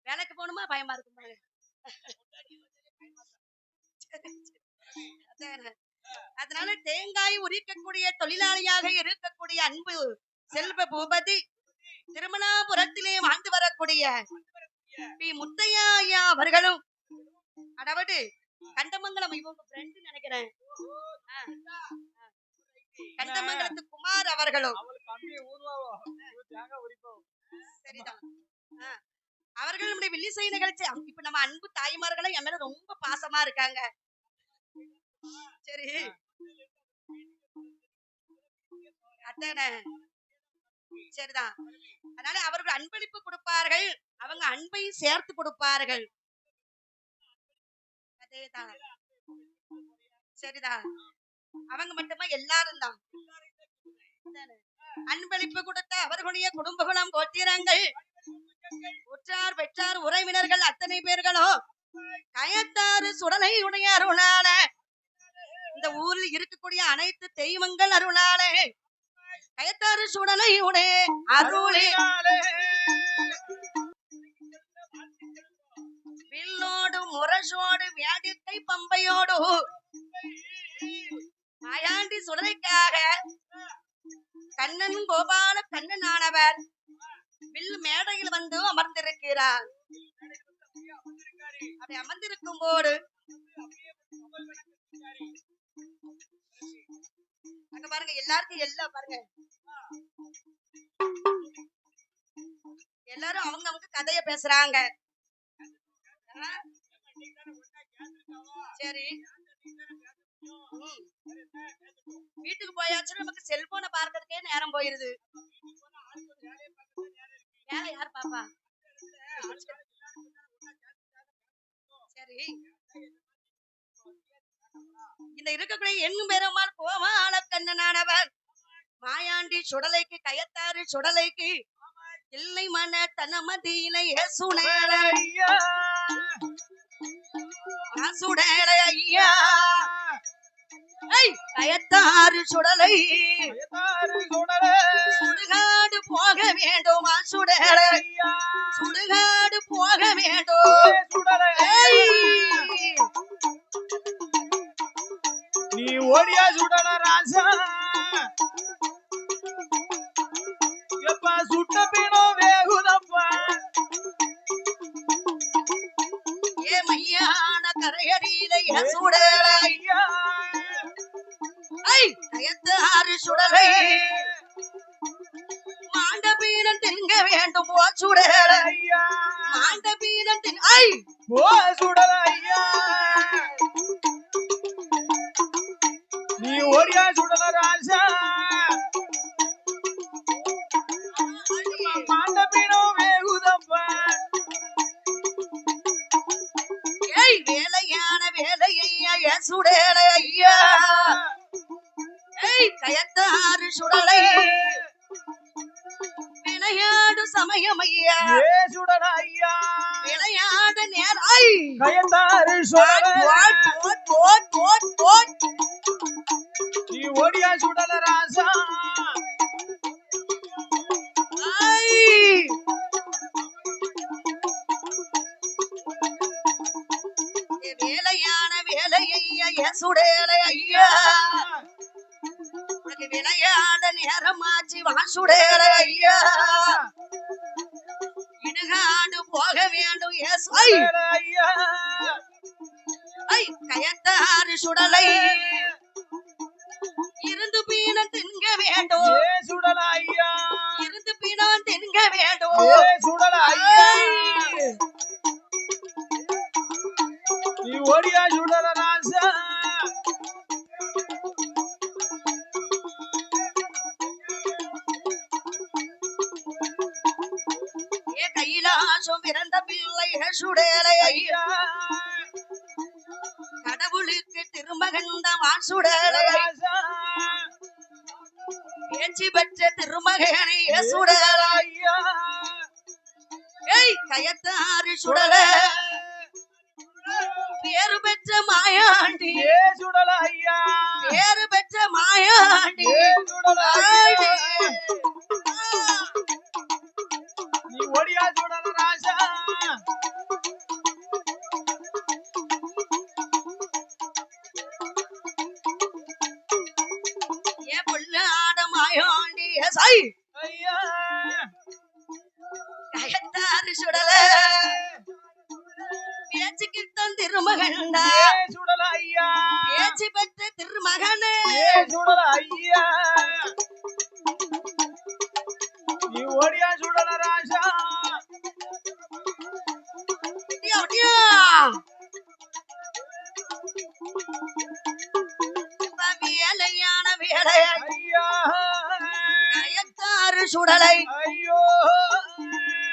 வேலைக்கு போகணுமா பயமா இருக்கும். அதனால தேங்காய் உரிக்கக்கூடிய தொழிலாளியாக இருக்கக்கூடிய அன்பு செல்வ பூபதி திருமணாபுரத்திலே வாழ்ந்து வரக்கூடிய பி முத்தையா ஐயா அவர்களும், அதாவது கண்டமங்கலம் இவங்க ஃப்ரெண்ட் நினைக்கிறேன், கண்டமங்கலத்து குமார் அவர்களும் சரிதான். அவர்கள் நம்முடைய வில்லிசை நிகழ்ச்சி இப்ப நம்ம அன்பு தாய்மார்களும் என் மேல ரொம்ப பாசமா இருக்காங்க. சரி, அதானே, சரிதான். அதனால அவர்கள் அன்பளிப்பு கொடுப்பார்கள், அவங்க அன்பையும் சேர்த்து கொடுப்பார்கள். அதேதான், சரிதான். அவங்க மட்டுமா எல்லாரும் தான் அன்பளிப்பு கொடுத்த அவர்களுடைய குடும்பகுலம் கோத்திரங்கள் உற்றார் பெற்றார் உறவினர்கள் அத்தனை பேர்களும் கயத்தாறு சுடலை உடைய அருளால, இந்த ஊரில் இருக்கக்கூடிய அனைத்து தெய்வங்கள் அருளாலே, கயத்தாறு சுடலை உடைய அருளாலே வில்லோடு முரசோடு வியாடிக்கை பம்பையோடு மாயாண்டி சுடலைக்காக கண்ணன் கோபால கண்ணனானவர் வில் மேடையில் அமர்ந்திருக்கிறார். அப்படி அமர்ந்திருக்கும் போது அங்க பாருங்க, எல்லாருக்கும் எல்லாம் பாருங்க, எல்லாரும் அவங்க கதைய பேசுறாங்க. சரி, வீட்டுக்கு போயாச்சும் நமக்கு செல்போனை பார்க்கறதுக்கே நேரம் போயிருது. வேலை யார் பாப்பா? சரி, இந்த இருக்கக்கூடிய எங்கும் பெருமாள் கோபால கண்ணனானவர் மாயாண்டி சுடலைக்கு கயத்தாறு சுடலைக்கு இல்லை மன தனமதியில சுடலை ஐயா கயத்தாறு சுடலை சுடுகாடு போக வேண்டும், சுடுகாடு போக வேண்டும். நீ ஓடியா சுடல ராசா, எப்பா சுட்ட பீனோ வேகுதப்பா, ஏ மையான கரையடியில சுடல ஐயா கயத்தாறு சுடலை மாண்ட பீனம் திங்க வேண்டும் சுடல ஐயா ஆண்ட பீனத்தின் ஐ ஓ சுடல ஐயா நீ ஓடியா சுடல ராஜா மாண்ட பீனம் வேகுதப்பா ஏய் வேலையான வேலையா சுடலை ஐயா ஏய் கயத்தாறு சுடலை விளையாடு சமயம் ஐயா ஏ சுடல ஐயா விளையாட நேரம் ஐ கயத்தாறு சுடல நீ ஓடியா சுடல ராஜா வேலையான வேலையா சுடலை ஐயா உனக்கு விளையாட நேரமாச்சு வாசுடலை ஐயா இடுகாடு போக வேண்டும் எஸ் ஐ ஐயா ஐ கயத்தாறு சுடலை இருந்து பீனம் தின்க வேண்டும் ஏ சுடல ஐயா இருந்து பீனம் தின்க வேண்டும் ஏ சுடல ஐயா நீ ஓடியா சுடல ராஜா ஏ கைலாசம் பிறந்த பிள்ளை சுடலை ஐயா கடவுளுக்கு திருமகன் தான் சுடலை ராஜா பேச்சு பெற்ற திருமகனை சுடலை ஐயா ஏய் கயத்தாறு சுடலை பேரு பெற்ற மாயாண்டி ஏ சுடல ஐயா பேரு பெற்ற மாயாண்டி ஏ சுடல ஐயா நீ ஓடியா சுடல ராஜா ஏ புள்ளாட மாயாண்டி சை ஐயா கயத்தாறு சுடல பேச்சுக்கிட்டன் திருமகன்டா ஏ சுடல ஐயா பேச்சு பெற்ற திருமகனே ஏ சுடல ஐயா நீ ஓடியா சுடல ராஜா அப்படியா, அப்படியா? இப்ப வேலையான வேலை ஐயா கயத்தாறு சுடலை ஐயோ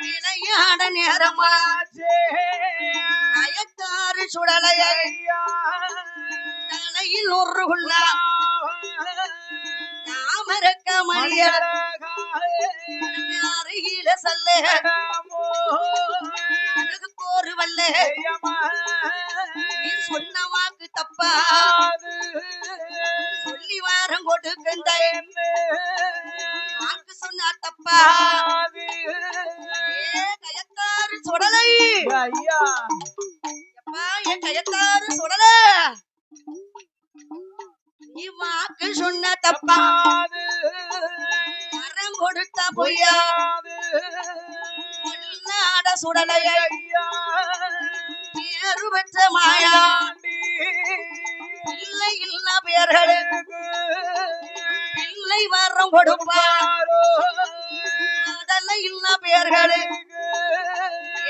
விளையாட நேரமா ஆச்சே கயத்தாறு சுடலை ஐயா தலையில் ஒரு குள்ளா தாமரக்க மணியர் அருகில சல்ல அழகு போரு வல்ல நீ சொன்ன வாக்கு தப்பா சொல்லி வாரம் கொடுக்கின்ற வாக்கு சொன்னா தப்பா ஏ கயத்தாறு சுடலை ஐயா எப்பா என் கயத்தாறு சுடல நீ வாக்கு சொன்ன தப்பா வரம் கொடுத்தா பொய்யா பொன்னாட சுடலையை பேரு பெற்ற மாயா பிள்ளை இல்ல பேர்களே பிள்ளை வரம் கொடுப்பார் அதல்ல இல்ல பேர்களே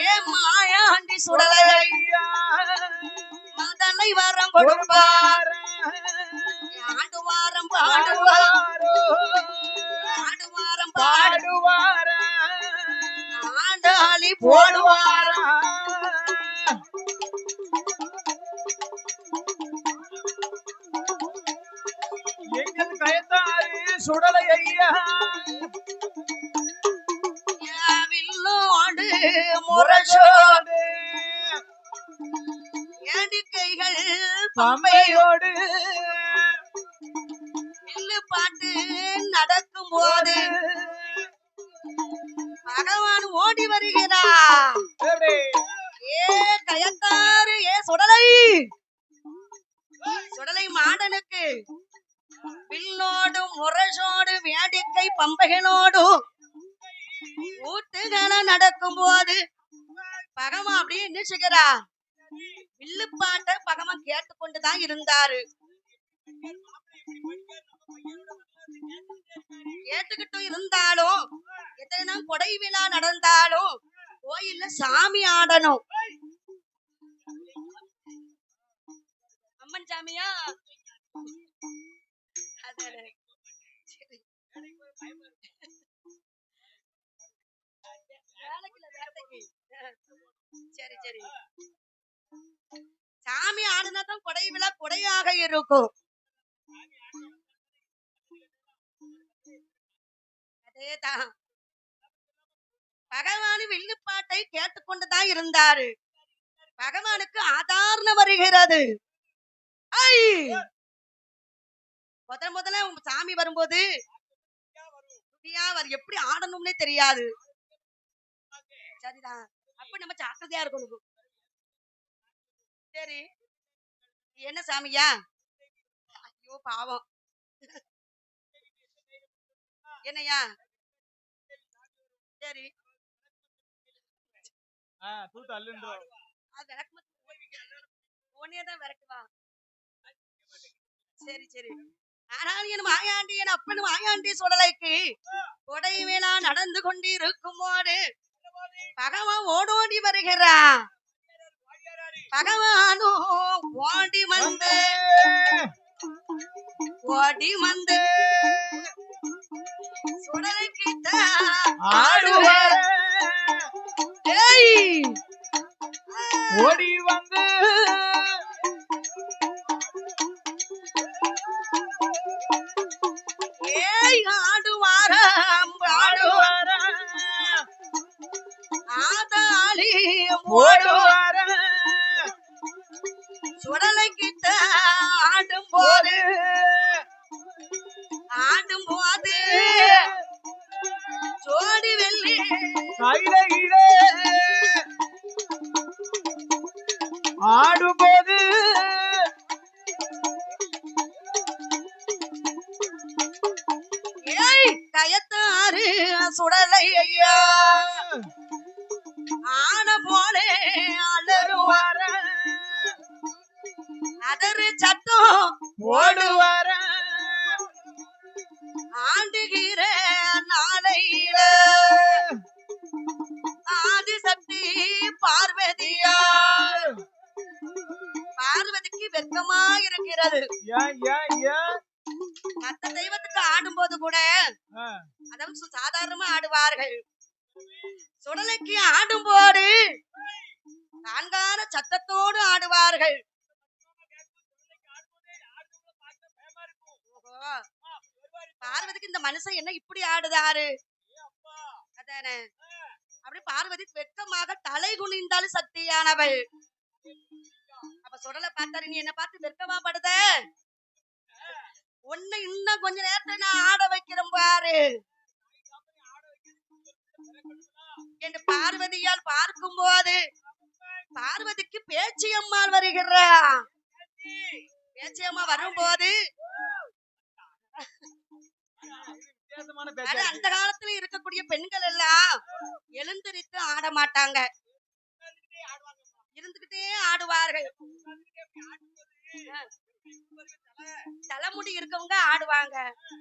ஏ மாயாண்டி சுடலையை மதலை வரம் கொடுப்பார் ஆண்டு வாரம் பாடுவார் ஆண்டு வாரம் பாடுவார் ஆண்டாளி போடுவார் எங்கள் கயத்தாறு சுடலை ஐயா வில்லோடு முரசோடு ஏடிக்கைகள் பம்பையோடு வில்லு பாட்டு நடக்கும் போது பகவான் ஓடி வருகிறார் எப்படி? ஏ கயத்தாறு ஏ சுடலை சுடலை மாடனுக்கு வில்லோடு முரசோடு வேடிக்கை பம்பைகளோடு ஊட்டுகள நடக்கும் போது பகவான் அப்படியே நினைச்சுக்கிறா வில்லுப்பாட்ட பகவான் கேட்டுக்கொண்டுதான் இருந்தாரு கேட்டுக்கிட்டும் இருந்தாலும் எத்தனை நாள் கொடை விழா நடந்தாலும் கோயில்ல சாமி ஆடணும். அம்மன் சாமியா? அதானே. சரி. வேலைக்குல வேலைக்கு. சரி சரி. சாமி ஆடுனாதான் கொடை விழா கொடையாக இருக்கும். அதேதான். பகவான் வில்லுப்பாட்டை கேட்டுக்கொண்டுதான் இருந்தாரு. பகவானுக்கு ஆதாரண வருகிறது. ஐ! முதல்ல உங்க சாமி வரும்போது எப்படி ஆடணும்னே தெரியாது. சரிதான். அப்ப நம்ம ஜாக்கிரதையா இருக்கணும். சரி, என்ன சாமியா? ஐயோ பாவம். என்னையா? சரி. தூத்து அள்ளுன்றோம். அது விளக்கு உன்னையதான் விரட்டுவா. சரி சரி. நாராயணன் மாயாண்டியன் அப்பன் மாயாண்டி சுடலைக்கு கொடை விழா நடந்து கொண்டு இருக்கும் போது பகவான் ஓடோடி வருகிறான். பகவானோ ஓடி வந்து சுடலை கிட்ட ஆடுவார். ஏய்! ஓடி வந்து ஏய் ஆடுவாராம் ஆடுவார். ஆதாளி ஓடுவார். சுடலை கிட்ட ஆடும்போது ஜோடி வெள்ளி கையிலே ஆடும்போது ஏய் கயத்தாறு சுடலை ஐயா ஆன போலே அலறுவார அதரு சத்தம் ஓடுவார். ஆண்டுகிற நாளையில ஆதிசக்தி பார்வதியா பார்வதிக்கு வெட்கமா இருக்கிறது. மத்த தெய்வத்துக்கு ஆடும்போது கூட அதாவது சாதாரணமா ஆடுவார்கள். சுடலைக்கு ஆடும்போது நான்கான சத்தத்தோடு ஆடுவார்கள். பார்வதிக்கு இந்த மனுஷன் என்ன இப்படி ஆடுதாரு? அதானே. அப்படி பார்வதி வெட்கமாக தலை குனிந்தாலும் சக்தியானவள். அப்ப சுடலை பார்த்தாரு, நீ என்ன பார்த்து வெட்கமா படுத? உன்னை இன்னும் கொஞ்ச நேரத்தை நான் ஆட வைக்கிறேன் பாரு என்று பார்வதியால் பார்க்கும் போது பார்வதிக்கு பேச்சியம்மாள் வருகிறா. பேச்சியம்மா வரும்போது அந்த காலத்துல இருக்கக்கூடிய பெண்கள் எல்லாம் எழுந்திருத்து ஆட மாட்டாங்க, இருந்துகிட்டே ஆடுவார்கள். தலைமுடி இருக்கவங்க ஆடுவாங்க,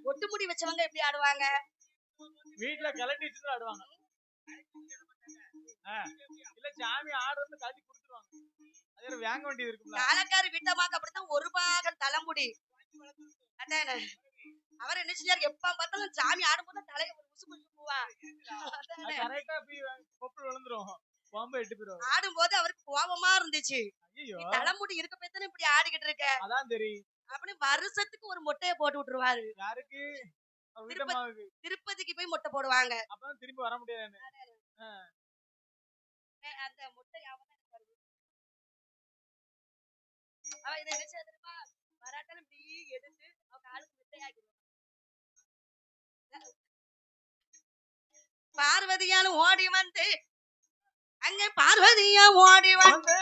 ஒட்டு முடி வச்சவங்க எப்படி ஆடுவாங்க? வீட்டுல கலட்டிட்டு ஆடுவாங்க. இல்ல சாமி ஆடுறது கழட்டி கொடுத்துருவாங்க. அது வாங்க வேண்டியது இருக்குல்ல. காலக்காரி வீட்டமாக்கு அப்படித்தான் ஒரு பாகம் தலைமுடி. அதானே. அவர் என்ன செஞ்சாரு, எப்ப பார்த்தாலும் சாமி ஆடும்போது தலையை உசு குசுக்குவா. கரெக்டா கொப்பல் விழுந்துரும், பாம்பு எட்டு போயிடும். ஆடும்போது அவருக்கு கோபமா இருந்துச்சு. தலைமுடி இருக்க பேத்தானே இப்படி ஆடிக்கிட்டு இருக்க, அதான் தெரியும் அப்படி வருஷத்துக்கு ஒரு மொட்டையை போட்டு விட்டுருவாரு. யாருக்கு? திருப்பதிக்கு போய் மொட்டை போடுவாங்க. அப்பதான் திரும்பி வர முடியாது. அந்த மொட்டை அவ இதை என்ன தெரியுமா, வராட்டாலும் இப்படி எடுத்து அவ காலுக்கு முட்டையாக்கிடுவாங்க. பார்வதியால் ஓடி வந்து அங்க பார்வதியா ஓடி வந்து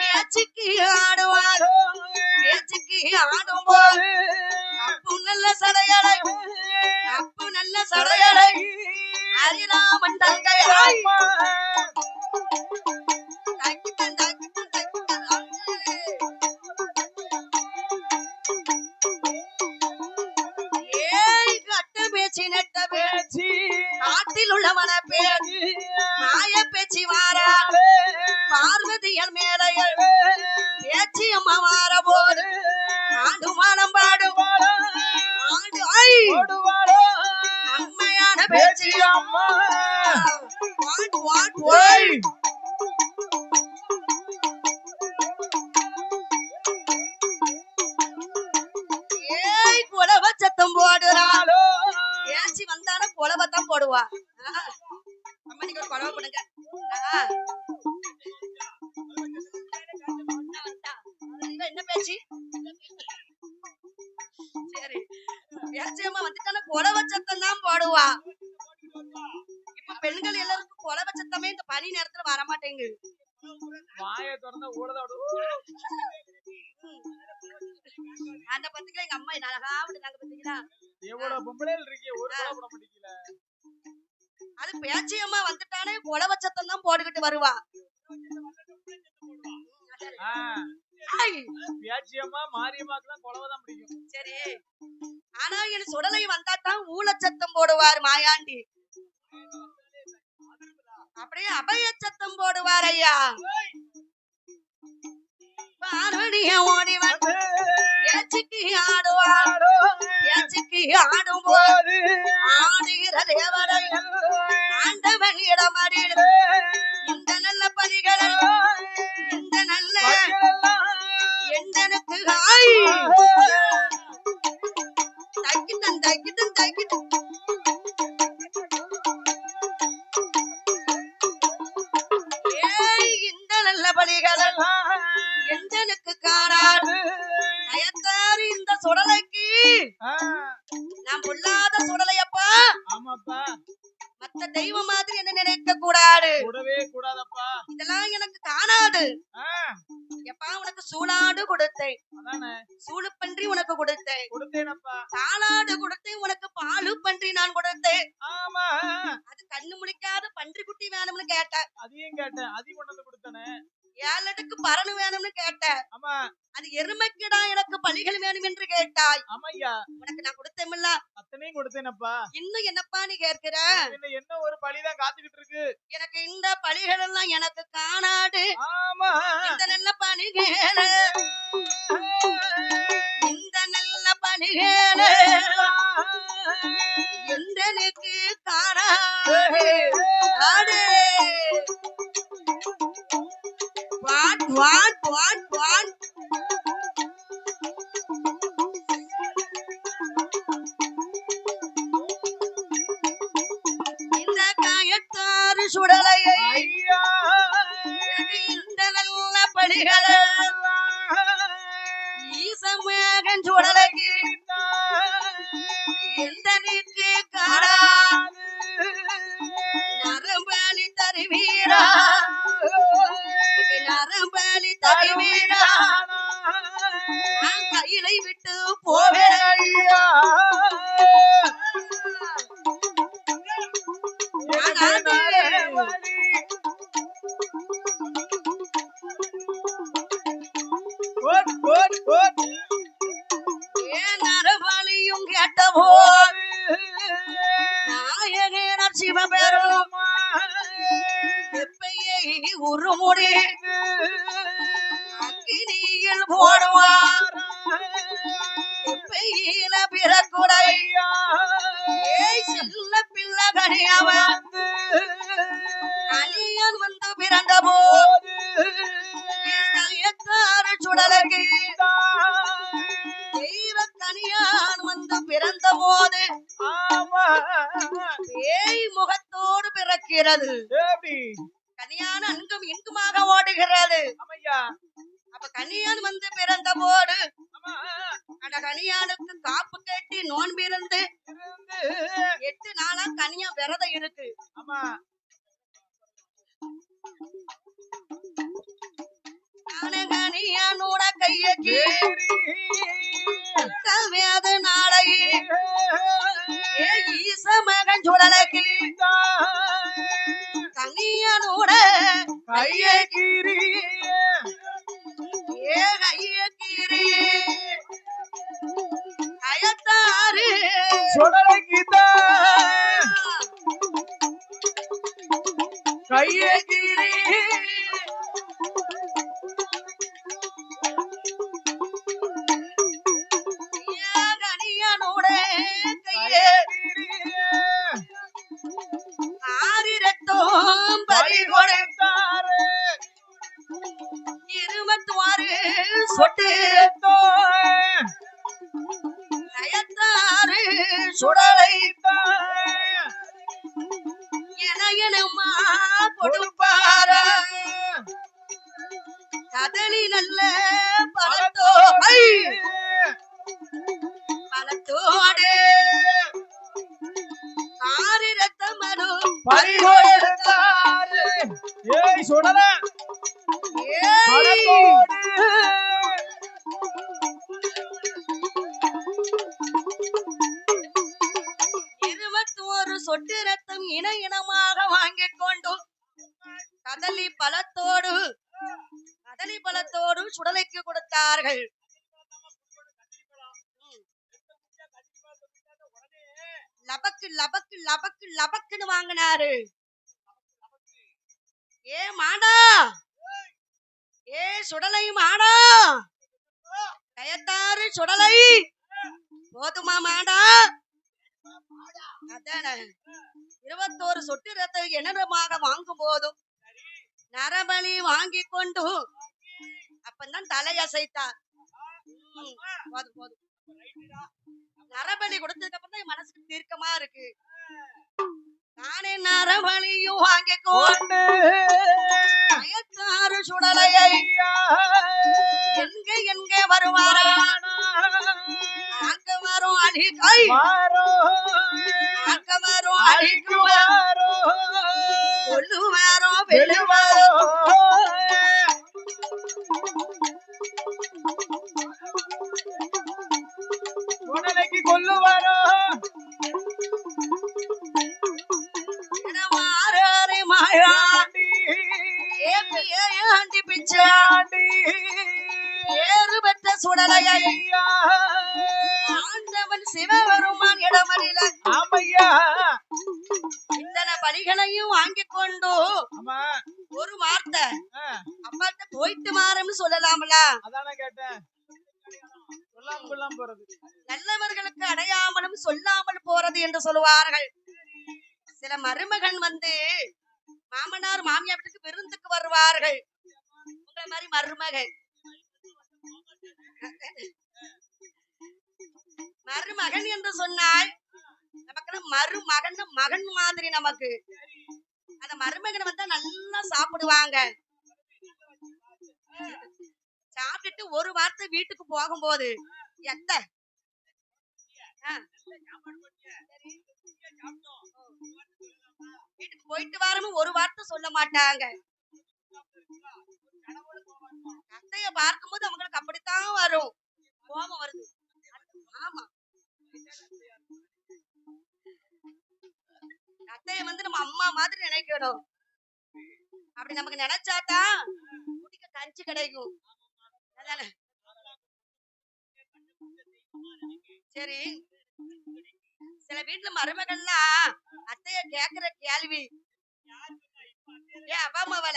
பேச்சுக்கு ஆடுவார். பேச்சுக்கு ஆடும்போது அப்பு நல்ல சடையலை ஹரிராமன் தங்கையாய் ஏய் கட்ட பேச்சு நெட்ட பேச்சு காட்டில் உள்ள வாரா பார்வதியல் மேலையல் பேச்சி அம்மா வார போது ஆண்டு மானம் பாடும் ஆண்டு ஐ அம்மையான பேச்சி அம்மா ஏய் குலவ சத்தம் போடுறாளோ பேச்சி வந்தான குலவத்தான் போடுவா அம்மா நீங்க ஒரு குலவ பண்ணுங்க என்ன பேச்சு சரி பேச்சியம்மா வந்துட்டான குலவ சத்தம் தான் போடுவா இப்ப பெண்கள் எல்லாருக்கும் குலவ சத்தமே இந்த பனி நேரத்துல வர மாட்டேங்குது வாயை திறந்தா ஓடுதா அந்த பத்திரிக்கை எங்க அம்மா அழகா விடுறாங்க பாத்தீங்களா எவ்வளவு பொம்பளைகள் இருக்கே ஒரு குலவ போட மாட்டீங்கள அது பேச்சியம்மா வந்துட்டானே குலவ சத்தம் தான் போட்டுக்கிட்டு வருவா பேச்சியம்மா மாரியம்மாக்கெல்லாம் குலவதான் பிடிக்கும் சரி ஆனா என் சுடலை வந்தா தான் ஊழச்சத்தம் போடுவார் மாயாண்டி அப்படியே அபய சத்தம் போடுவார் ஐயா பார்வதிய ஓடி வந்து பேச்சுக்கு ஆடுவார் பேச்சுக்கு ஆடும் போது ஆடுகிற தேவரை ஆண்டவன் இடமடில் இந்த நல்ல பணிகள் இந்த நல்ல எந்தனுக்கு தைக்கிட்டன் தைக்கிட்டன் தைக்கிட்டன் ஏய் இந்த நல்ல பணிகள் எந்தனுக்கு காணாது நயத்தாறு இந்த சுடலைக்கு நான் பொல்லாத சுடலையப்பா ஆமாப்பா மத்த தெய்வம் மாதிரி என்ன நினைக்க கூடாது கூடவே கூடாதப்பா இதெல்லாம் எனக்கு காணாது எப்பா உனக்கு சூளாடு கொடுத்தேன் சூழு பன்றி உனக்கு கொடுத்தேன் கொடுத்தேனப்பா தாளாடு கொடுத்தேன் உனக்கு பாலு பன்றி நான் கொடுத்தேன் ஆமா அது கண்ணு முழிக்காத பன்றி குட்டி வேணும்னு கேட்டேன் அதையும் கேட்டேன் அதையும் கொண்டு வந்து கொடுத்தனே 7 லட்டுக்கு பரணு வேணும்னு கேட்டேன் ஆமா அது எருமைக்கிடா எனக்கு பலிகள் வேணும் என்று கேட்டாய் ஆமையா உனக்கு நான் கொடுத்தேன்ல அத்தனையும் கொடுத்தேனப்பா இன்னும் என்னப்பா நீ கேட்கிற என்ன ஒரு பலிதான் காத்துக்கிட்டு இருக்கு எனக்கு இந்த பலிகள் எல்லாம் எனக்கு காணாது ஆமா இந்த நல்ல பலிகள் இந்த நல்ல பலிகள் எந்தனுக்கு காணாது வாட் வாட் வாட் வாட் இந்த காயத்தாறு சுடலையை இந்த நல்ல பலிகள் ஈசமகன் சுடலைக்கு எந்தனுக்கு காணாது நரம்பலி தருவீரா நரம்பலி தருவீரா நான் கையிலை விட்டு போவேன் நரபலியும் கேட்டபோ நாயகர் சிவபெரும் வெப்பையை உருமுடி அக்கினியில் போடுவார் வெப்பையில பிறக்குடை செல்ல பிள்ளை கனியவன் கலியன் வந்து பிறந்த போது சுடலகி தெய்வ கனியான் வந்து பிறந்த போது பேய் முகத்தோடு பிறக்கிறது கனியான் அங்கும் இங்குமாக ஓடுகிறது அப்ப கனியான் வந்து பிறந்த போது அந்த கனியானுக்கு காப்பு கட்டி நோன்பிருந்து 8 நாளா கனியா விரதம் இருக்கு கனியானோட கையக்கு வேத நாளை ஈச மகன் சுடலக்கு கனியானோட கையகிரி கையகிரி அயத்தாறு சுடலக்கிட்ட கையகிரி கனியனோட கையே ஆரிரத்தோம் பறிகொடை பறிகொடுத்தாரு 26 சொட்டு நயத்தாறு சுடலை எனமா கொடுப்பாரா கதலி நல்ல பழத்தோடு ஆறு ரத்தமனு பறிகொடுத்தாரு ஏய் சுடல ஏய் 21 சொட்டு ரத்தம் இனமாக வாங்கிக் கொண்டு கதலி பழத்தோடு சுடலைக்கு கொடுத்தார்கள். லபக்கு லபக்கு லபக்கு லபக்குன்னு வாங்கினாரு. ஏ மாடா, ஏ சுடலை மாடா, கயத்தாறு சுடலை போதுமா மாடா? அதான 21 சொட்டு ரத்தம் என்னமாக வாங்கும் போதும் நரபலி வாங்கி கொண்டு அப்பந்தான் தலையசைத்தார். போதும் போதும், நரபலி கொடுத்ததுக்கு அப்புறம் தான் மனசுக்கு தீர்க்கமா இருக்கு. நானே நரபலியும் வாங்கி கொண்டு கயத்தாறு சுடலையை எங்க எங்க வருவாரா? அங்க வரும் அடிக்கை அங்க வரும் அடிக்குவாரோ சொல்லுவாரோ வெல்லுவாரோ சுடலைக்கு கொல்லுவாரோ மாறாரே மாயாண்டி ஏண்டி பிச்சாண்டி ஏறு பெற்ற சுடலையை ஆண்டவன் சிவபெருமான் இடமறில ஆமையா இத்தனை பலிகளையும் வாங்கி கொண்டு ஒரு வார்த்தை அப்பாட்ட போயிட்டு மாறன்னு சொல்லலாம்ல. அதானே கேட்டேன். சொல்லாம போறது நல்லவர்களுக்கு அடையாமலும் சொல்லாமல் போறது என்று சொல்லுவார்கள். சில மருமகன் வந்து மாமனார் மாமியார் வீட்டுக்கு விருந்துக்கு வருவார்கள். உங்களை மாதிரி மருமகன் மருமகன் என்று சொன்னால் நமக்கு மருமகன் மகன் மாதிரி. நமக்கு அந்த மருமகன் வந்தா நல்லா சாப்பிடுவாங்க. சாப்பிட்டுட்டு ஒரு வார்த்தை வீட்டுக்கு போகும்போது எத்த வீட்டுக்கு போயிட்டு வரணும் ஒரு வார்த்தை சொல்ல மாட்டாங்க. அத்தைய பார்க்கும்போது அவங்களுக்கு அப்படித்தான் வரும், கோபம் வருது. ஆமா, அத்தைய வந்து நம்ம அம்மா மாதிரி நினைக்கணும். அப்படி நமக்கு நினைச்சாதான் குடிக்க கஞ்சி கிடைக்கும். சரி, சில வீட்டுல மருமகள்லாம் அத்தைய கேக்குற கேள்வி, ஏ அவ மவள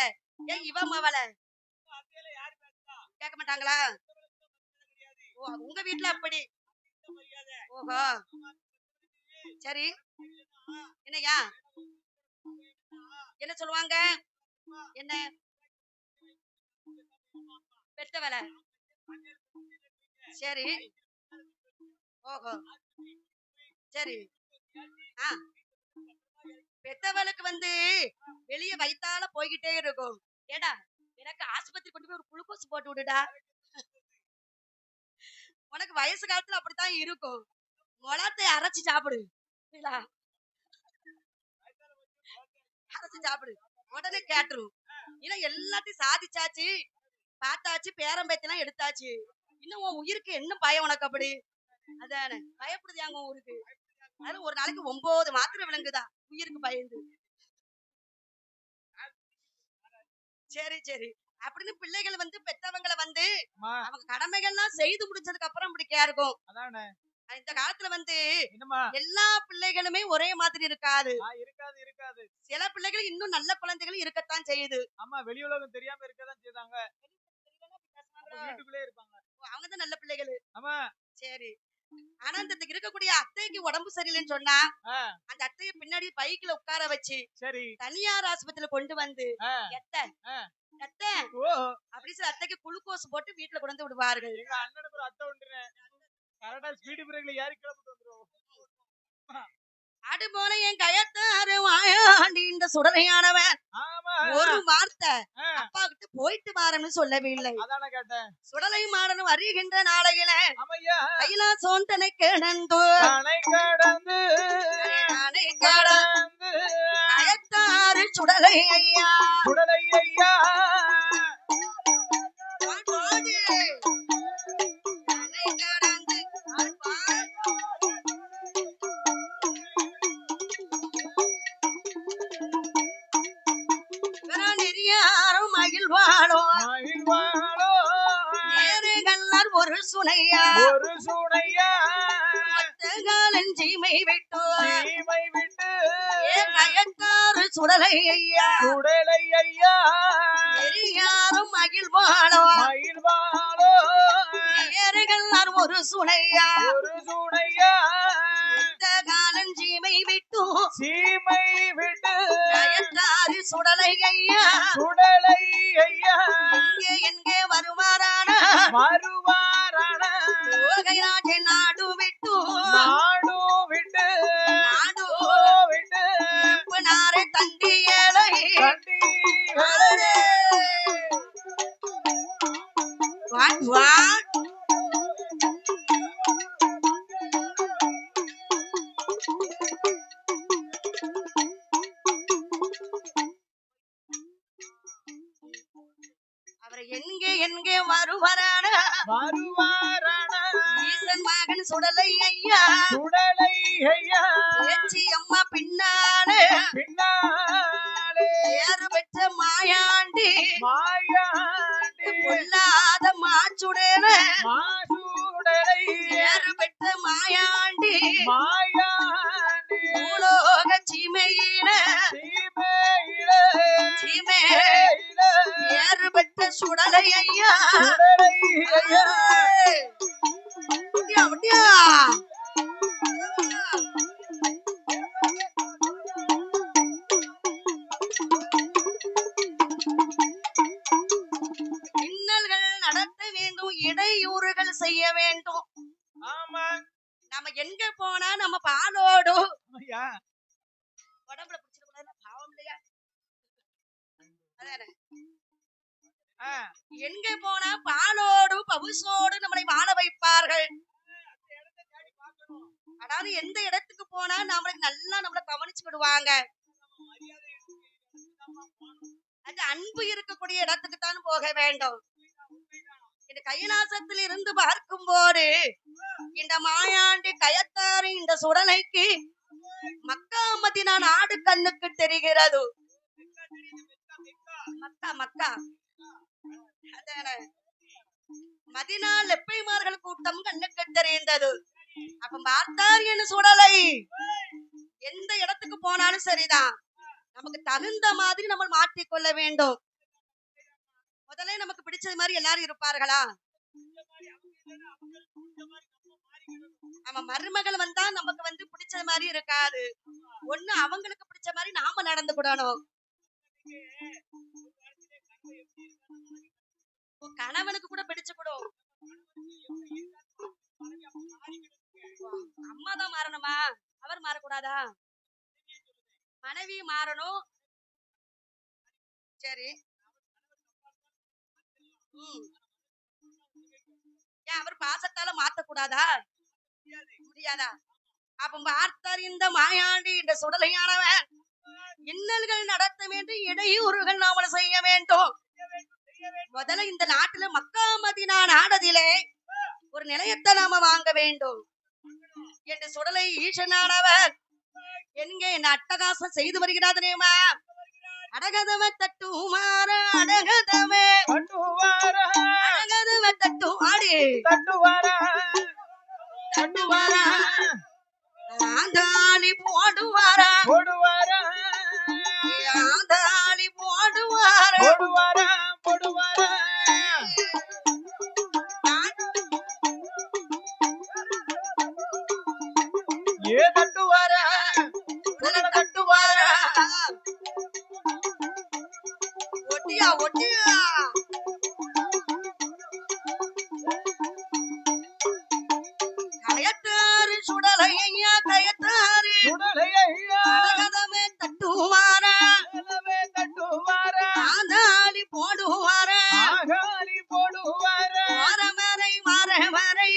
ஏ இவ மவள கேட்க மாட்டாங்களா? ஓ, உங்க வீட்டுல அப்படி? ஓஹோ, சரி. என்னையா என்ன சொல்லுவாங்க? என்ன பெத்தவள? சரி, ஓஹோ, சரி. பெத்தவளுக்கு வந்து வெளியே வயித்தால போய்கிட்டே இருக்கும். ஏடா எனக்கு ஆஸ்பத்திரி கொண்டு போய் ஒரு குளுக்கோஸ் போட்டு விடுடா. உனக்கு வயசு காலத்துல அப்படித்தான் இருக்கும். மொளத்தை அரைச்சு சாப்பிடு, அரைச்சு சாப்பிடு, உடனே கேட்டுரும். இல்ல எல்லாத்தையும் சாதிச்சாச்சு, பார்த்தாச்சு, பேரம்பேத்தெல்லாம் எடுத்தாச்சு, இன்னும் உன் உயிருக்கு என்ன பயம் உனக்கு? அப்படி அதான பயப்படுதியாங்க ஊருக்கு. அது ஒரு நாளைக்கு 9 மாத்திரை விளங்குதா உயிருக்கு பயந்து. சரி சரி, அப்படின்னு பிள்ளைகள் வந்து பெத்தவங்களை வந்து அவங்க கடமைகள்லாம் செய்து முடிச்சதுக்கு அப்புறம் இப்படி கேட்கும். இந்த காலத்துல வந்து என்னம்மா எல்லா பிள்ளைகளுமே ஒரே மாதிரி இருக்காது. இருக்காது இருக்காது. சில பிள்ளைகள் இன்னும் நல்ல குழந்தைகள் இருக்கத்தான் செய்யுது. ஆமா, வெளி உலகம் தெரியாம இருக்கதான் செய்தாங்க. அப்ப வீட்டுக்குள்ளே இருப்பாங்க. அவங்க தான் நல்ல பிள்ளைகள். ஆமா. சரி. ஆனா இந்த இருக்கக்கூடிய அத்தைக்கு உடம்பு சரியில்லைன்னு சொன்னா அந்த அத்தைய பின்னாடி பைக்ல உட்கார வச்சு சரி தனியார் ஆஸ்பத்திரியில கொண்டு வந்து எத்த எத்த ஓ அப்படி சொல்லி அத்தைக்கு குளுக்கோஸ் போட்டு வீட்டுல கொண்டு வந்து விடுவார்கள். எங்க அண்ணனுக்கு ஒரு அத்தை உண்டு. கரெக்டா ஸ்பீடு பிரேக்ல ஏறி கிளம்பிட்டு வந்துரும். அது போல என் கயத்தாரு வாயாண்டி இந்த சுடலையானவன் ஒரு வார்த்தை அப்பா கிட்ட போயிட்டு வாரன்னு சொல்லவில்லை. அதான கேட்டேன். சுடலை மாடனும் வருகின்ற நாளையில கைலாசம் தன்னை கிடந்து கயத்தாரு சுடலை ஐயா சுடலை ஐயா ஒரு சுனையா சீமை விட்டு கயத்தாறு சுடலை ஐயா எரியாரும் மகிழ்வாளோ ஏறுகள் ஒரு சுனையா சீமை விட்டு கயத்தாறு சுடலை ஐயா எங்கே வருவாரான நாடு விட்டு நாடு தண்டி ஏழை அவரை எங்கே வருவாரான ஈசன் மகன் சுடலை ஐயா பேச்சி அம்மா பின்னாலே ஏறு பெற்ற மாயாண்டி பொல்லாத மாச்சுடல ஏறு பெற்ற மாயாண்டி பூலோக சீமையில ஏறு பெற்ற சுடலை ஐயா இன்னல்கள் நடத்த வேண்டும், இடையூறுகள் செய்ய வேண்டும். நம்ம எங்க போனா நம்ம பாலோடு உடம்புல பிடிச்சிருக்கூடாது பாவம் இல்லையா? எங்க போனா பாலோடு பவுசோடு நம்மளை வாழ வைப்பார்கள். அதாவது எந்த இடத்துக்கு போனா நம்மளுக்கு நல்லா நம்மளை கவனிச்சுக்கிடுவாங்க. அது அன்பு இருக்கக்கூடிய இடத்துக்கு தான் போக வேண்டும். இந்த கைலாசத்தில் இருந்து பார்க்கும் போது இந்த மாயாண்டி கயத்தாறு இந்த சுடலைக்கு மக்கா மதினா நாடு கண்ணுக்கு தெரிகிறது. மக்கா மக்கா மதினா லெப்பைமார்கள் கூட்டம் கண்ணுக்கு தெரிந்தது. அப்ப பார்த்தார் என்ன சுடலை எந்த இடத்துக்கு போனாலும் சரிதான், நமக்கு தகுந்த மாதிரி நம்ம மாற்றிக்கொள்ள வேண்டும். முதல்ல நமக்கு பிடிச்சது மாதிரி எல்லாரும் இருப்பார்களா? நம்ம மருமகள் வந்தா நமக்கு வந்து பிடிச்சது மாதிரி இருக்காது. ஒண்ணு அவங்களுக்கு பிடிச்ச மாதிரி நாம நடந்துக்கிடணும். கணவனுக்கு கூட பிடிச்சுக்கிடும். அம்மாதான் மாறணுமா? அவர் மாறக்கூடாதா? மனைவி மாறணும். சரி, ஏன் அவர் பாசத்தால மாத்தக்கூடாதா? முடியாதா? அப்ப பார்த்தார் இந்த மாயாண்டி இந்த சுடலையானவன் இன்னல்கள் நடத்த வேண்டும், இடையூறுகள் நாம செய்ய வேண்டும். முதல்ல இந்த நாட்டுல மக்கா மதினா நாடதிலே ஒரு நிலையத்தை நாம வாங்க வேண்டும் என்று சுடலை ஈசனானவர் எங்கே என்ன அட்டகாசம் செய்து வருகிறார் தெரியுமா? அடகதவ தட்டுமாற அடகதவே அடகதவ தட்டு ஆடி தட்டுவாரா ஒட்டியா ஒட்டியா கயத்தாறு சுடலையா கயத்தாறு கதகதமே தட்டுவாரா ஆதாளி போடுவாரா வாரவரை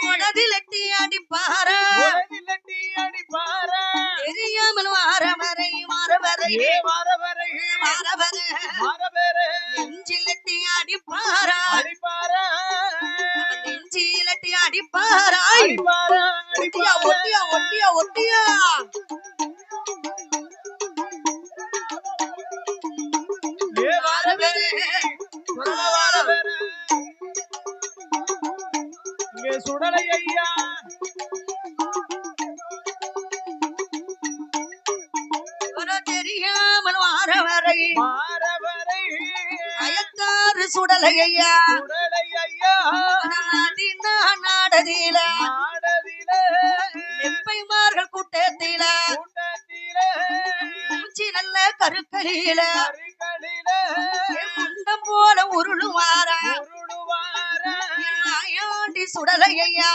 கொடதிலட்டி அடிப்பாரா தெரியாமல் வாரவரை நெஞ்சிலட்டி அடிப்பாரா நெஞ்சிலட்டி அடிப்பாரா ஒட்டியா ஒட்டியா ஒட்டியா ஒட்டியா சுடலை ஐயா தெரியாமல் வாரவரை கயத்தாறு சுடலை ஐயா நாடதில நெப்பைமார்கள் கூட்டத்தில மூச்சி நல்ல கருக்கலில குண்டம் போல உருளுவாரா மாயாண்டி சுடலை ஐயா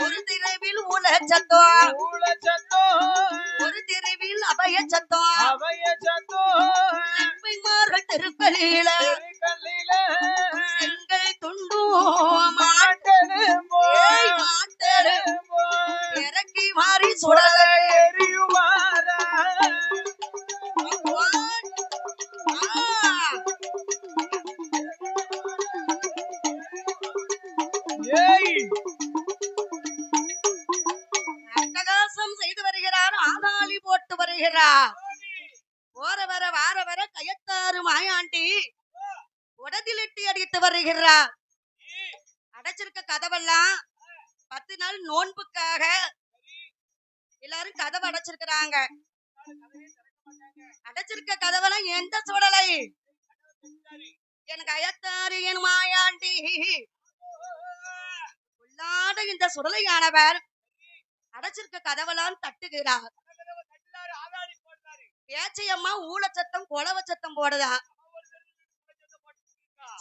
ஒரு திரைவில் ஊழ சத்தம் ஒரு திரைவில் அபய சத்தம் நெப்பைமார்கள் தெருக்களில செங்கல் துண்டு மாட்டடு இறக்கி மாறி சுடலை அட்டகாசம் செய்து வருகிறார் ஆதாளி போட்டு வருகிறார் வார வர கயத்தாறு மாயாண்டி உடதிலிட்டி அடித்து வருகிறார் அடைச்சிருக்க கதவெல்லாம் 10 நாள் நோன்புக்காக எல்லாரும் கதவை அடைச்சிருக்கிறாங்க அடைச்சிருக்க கதவெல்லாம் எந்த சுடலை என் கயத்தாறு என் மாயாண்டி உள்ளாட இந்த சுடலையானவர் அடைச்சிருக்க கதவெல்லாம் தட்டுகிறார் பேச்சையம்மா ஊழச்சத்தம் கொலவ சத்தம் போடுதா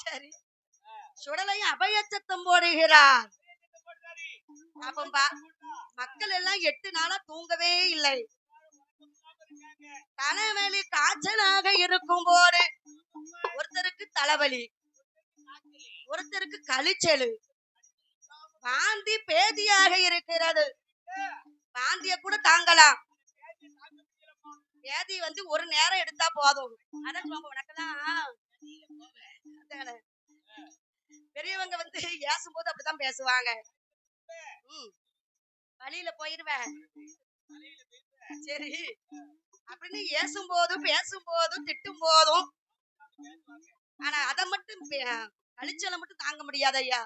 சரி சுடலை அபயச்சத்தம் போடுகிறார் அப்பம்பா மக்கள் எல்லாம் 8 நாளா தூங்கவே இல்லை தலைவலி காய்ச்சலாக இருக்கும் போது ஒருத்தருக்கு தலைவலி ஒருத்தருக்கு கழிச்சலு வாந்தி பேதியாக இருக்கிறது வாந்திய கூட தாங்கலாம் பேதி வந்து ஒரு நேரம் எடுத்தா போதும் அதான் உனக்கெல்லாம் பெரியவங்க வந்து ஏசும்போது அப்படித்தான் பேசுவாங்க வழியில போயிருவேன் சரி அப்படின்னு ஏசும்போதும் பேசும்போதும் திட்டும் போதும் ஆனா அதை மட்டும் கழிச்சலை மட்டும் தாங்க முடியாது ஐயா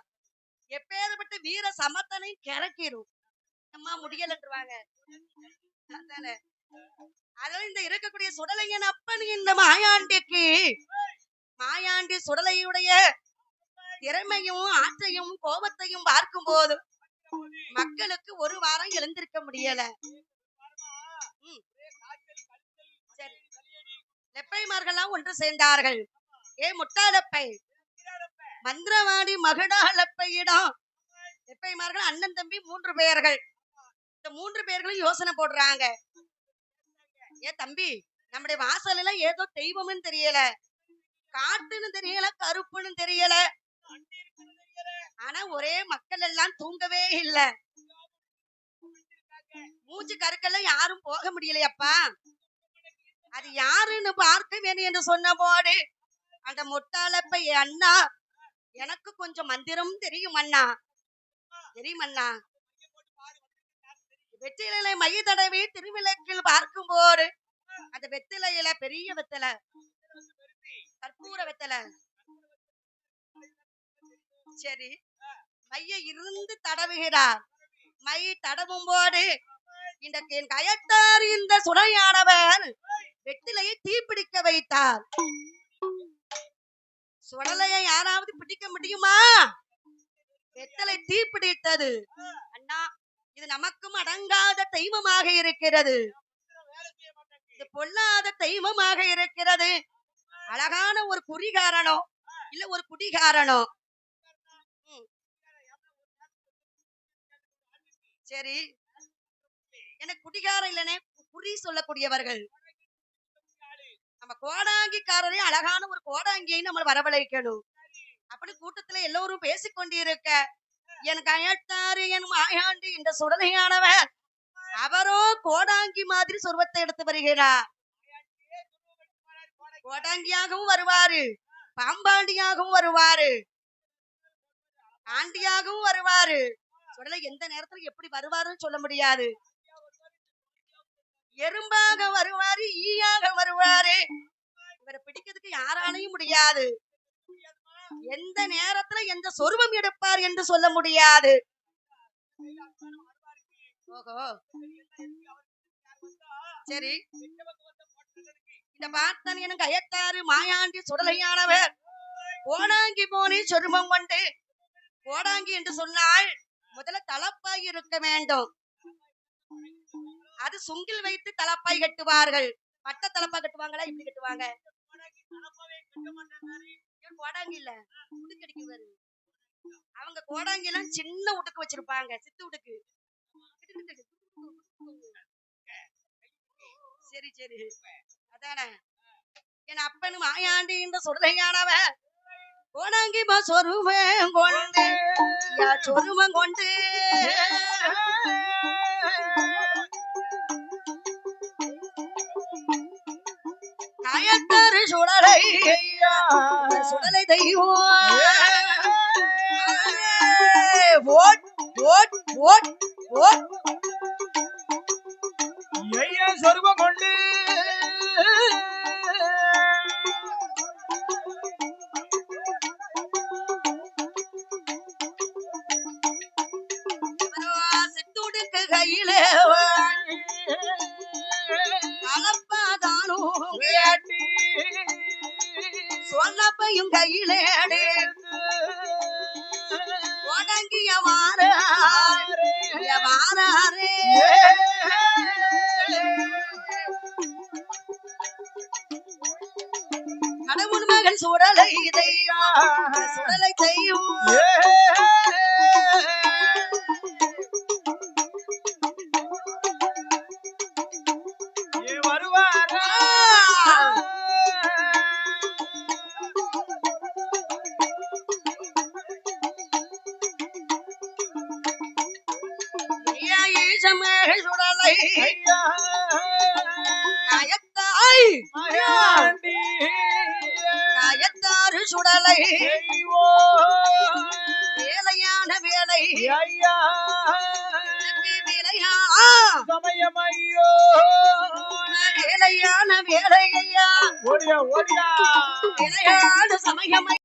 எப்பேற்பட்ட வீர சமத்தனை கிறக்கிரும் அம்மா முடியலன்றுவாங்க அதனால இந்த இருக்கக்கூடிய சுடலையன் அப்பன் இந்த மாயாண்டிக்கு மாயாண்டி சுடலையுடைய திறமையும் ஆற்றையும் கோபத்தையும் பார்க்கும் போது மக்களுக்கு ஒரு வாரம் எழுந்திருக்க முடியல லெப்பைமார்கள்லாம் ஒன்று சேர்ந்தார்கள் ஏ முட்டாளப்பை மந்திரவாடி மகுடாலப்பையிடம் லெப்பைமார்கள் அண்ணன் தம்பி 3 பேர்கள் இந்த 3 பேர்களும் யோசனை போடுறாங்க ஏ தம்பி நம்முடைய வாசல் எல்லாம் ஏதோ தெய்வம்னு தெரியல காட்டுன்னு தெரியல கருப்புன்னு தெரியல ஆனா ஒரே மக்கள் எல்லாம் தூங்கவே இல்ல மூச்சு கருக்கெல்லாம் யாரும் போக முடியலையப்பா அது யாருன்னு பார்க்க வேணும் என்று சொன்ன போது அந்த முட்டாளப்பை அண்ணா எனக்கு கொஞ்சம் மந்திரம் தெரியும் அண்ணா வெற்றிலை மை தடவி திருவிளக்கில் பார்க்கும் போது அந்த வெத்திலையில பெரிய வெத்தலை கற்பூர வெத்தலை சரி மைய இருந்து தடவுகிறார் மை தடவும் போது இந்த என் கயத்தார் இந்த சுடலையானவர் வெற்றிலையை தீப்பிடிக்க வைத்தார் சுடலையை யாராவது பிடிக்க முடியுமா வெத்தலை தீப்பிடித்தது அண்ணா இது நமக்கும் அடங்காத தெய்வமாக இருக்கிறது இது பொல்லாத தெய்வமாக இருக்கிறது. அழகான ஒரு குறிகாரனோ இல்ல ஒரு குடிகாரனோ. சரி, எனக்கு குடிகாரம் இல்லனே, குறி சொல்லக்கூடியவர்கள். நம்ம கோடாங்கிக்காரரே அழகான ஒரு கோடாங்கியை நம்ம வரவழைக்கணும். அப்படி கூட்டத்துல எல்லோரும் பேசிக்கொண்டிருக்க எனக்கு அயத்தாறு என் மாயாண்டி இந்த சுடலையானவர் அவரோ கோடாங்கி மாதிரி சொருவத்தை எடுத்து வருகிறார். கோடாங்கியாகவும் வருவாரு, பாம்பாண்டியாகவும் வருவாரு, ஆண்டியாகவும் வருவாரு. சுடலை எந்த நேரத்துல எப்படி வருவாருன்னு சொல்ல முடியாது. எறும்பாக வருவாரு, ஈயாக வருவாரு. இவரை பிடிக்கிறதுக்கு யாராலையும் முடியாது. எந்த நேரத்துல எந்த சொருபம் எடுப்பார் என்று சொல்ல முடியாது. ஓஹோ, சரி. இந்த பார்த்தன் எனக்கு அயத்தாறு மாயாண்டி சுடலையானவர் கோடாங்கி போனே சொருபம் கொண்டு. கோடாங்கி என்று சொன்னால் முதல்ல தலப்பாய் இருக்க வேண்டும். அது சுங்கில் வைத்து தலப்பாய் கட்டுவார்கள். பட்ட தலப்பாய் கட்டுவாங்களா? இப்படி கட்டுவாங்க. கோடாங்கி இல்ல, உடுக்கடிக்குவாரு. அவங்க கோடாங்கி எல்லாம் சின்ன உடுக்கு வச்சிருப்பாங்க, சித்து உடுக்கு. சரி சரி, அதானே. என் அப்பனு மாயாண்டி இந்த சுடலையானவ கோடாங்கி சொருவம் கொண்டு சொருவம் கொண்டு காயத்தாறு சுடலை சுடலை தெய்வம் ஓட் ஓட் ஓட் ஓட் சொருபம் கொண்டு சித்துடுக்கு கையில தலப்பாதானோ சொல்லப்பையும் கையிலே உடங்கிய வாரே கடவுள் மகன் சுடலை தெய்வம் சுடலை தெய்வம் வருவாரா சுடலை காயத்தாய் காயத்தாறு சுடலை வேலையான வேலை வேலையா சமயமையோ வேலையான வேலையா ஓடியா ஓடியா வேலையான சமயம்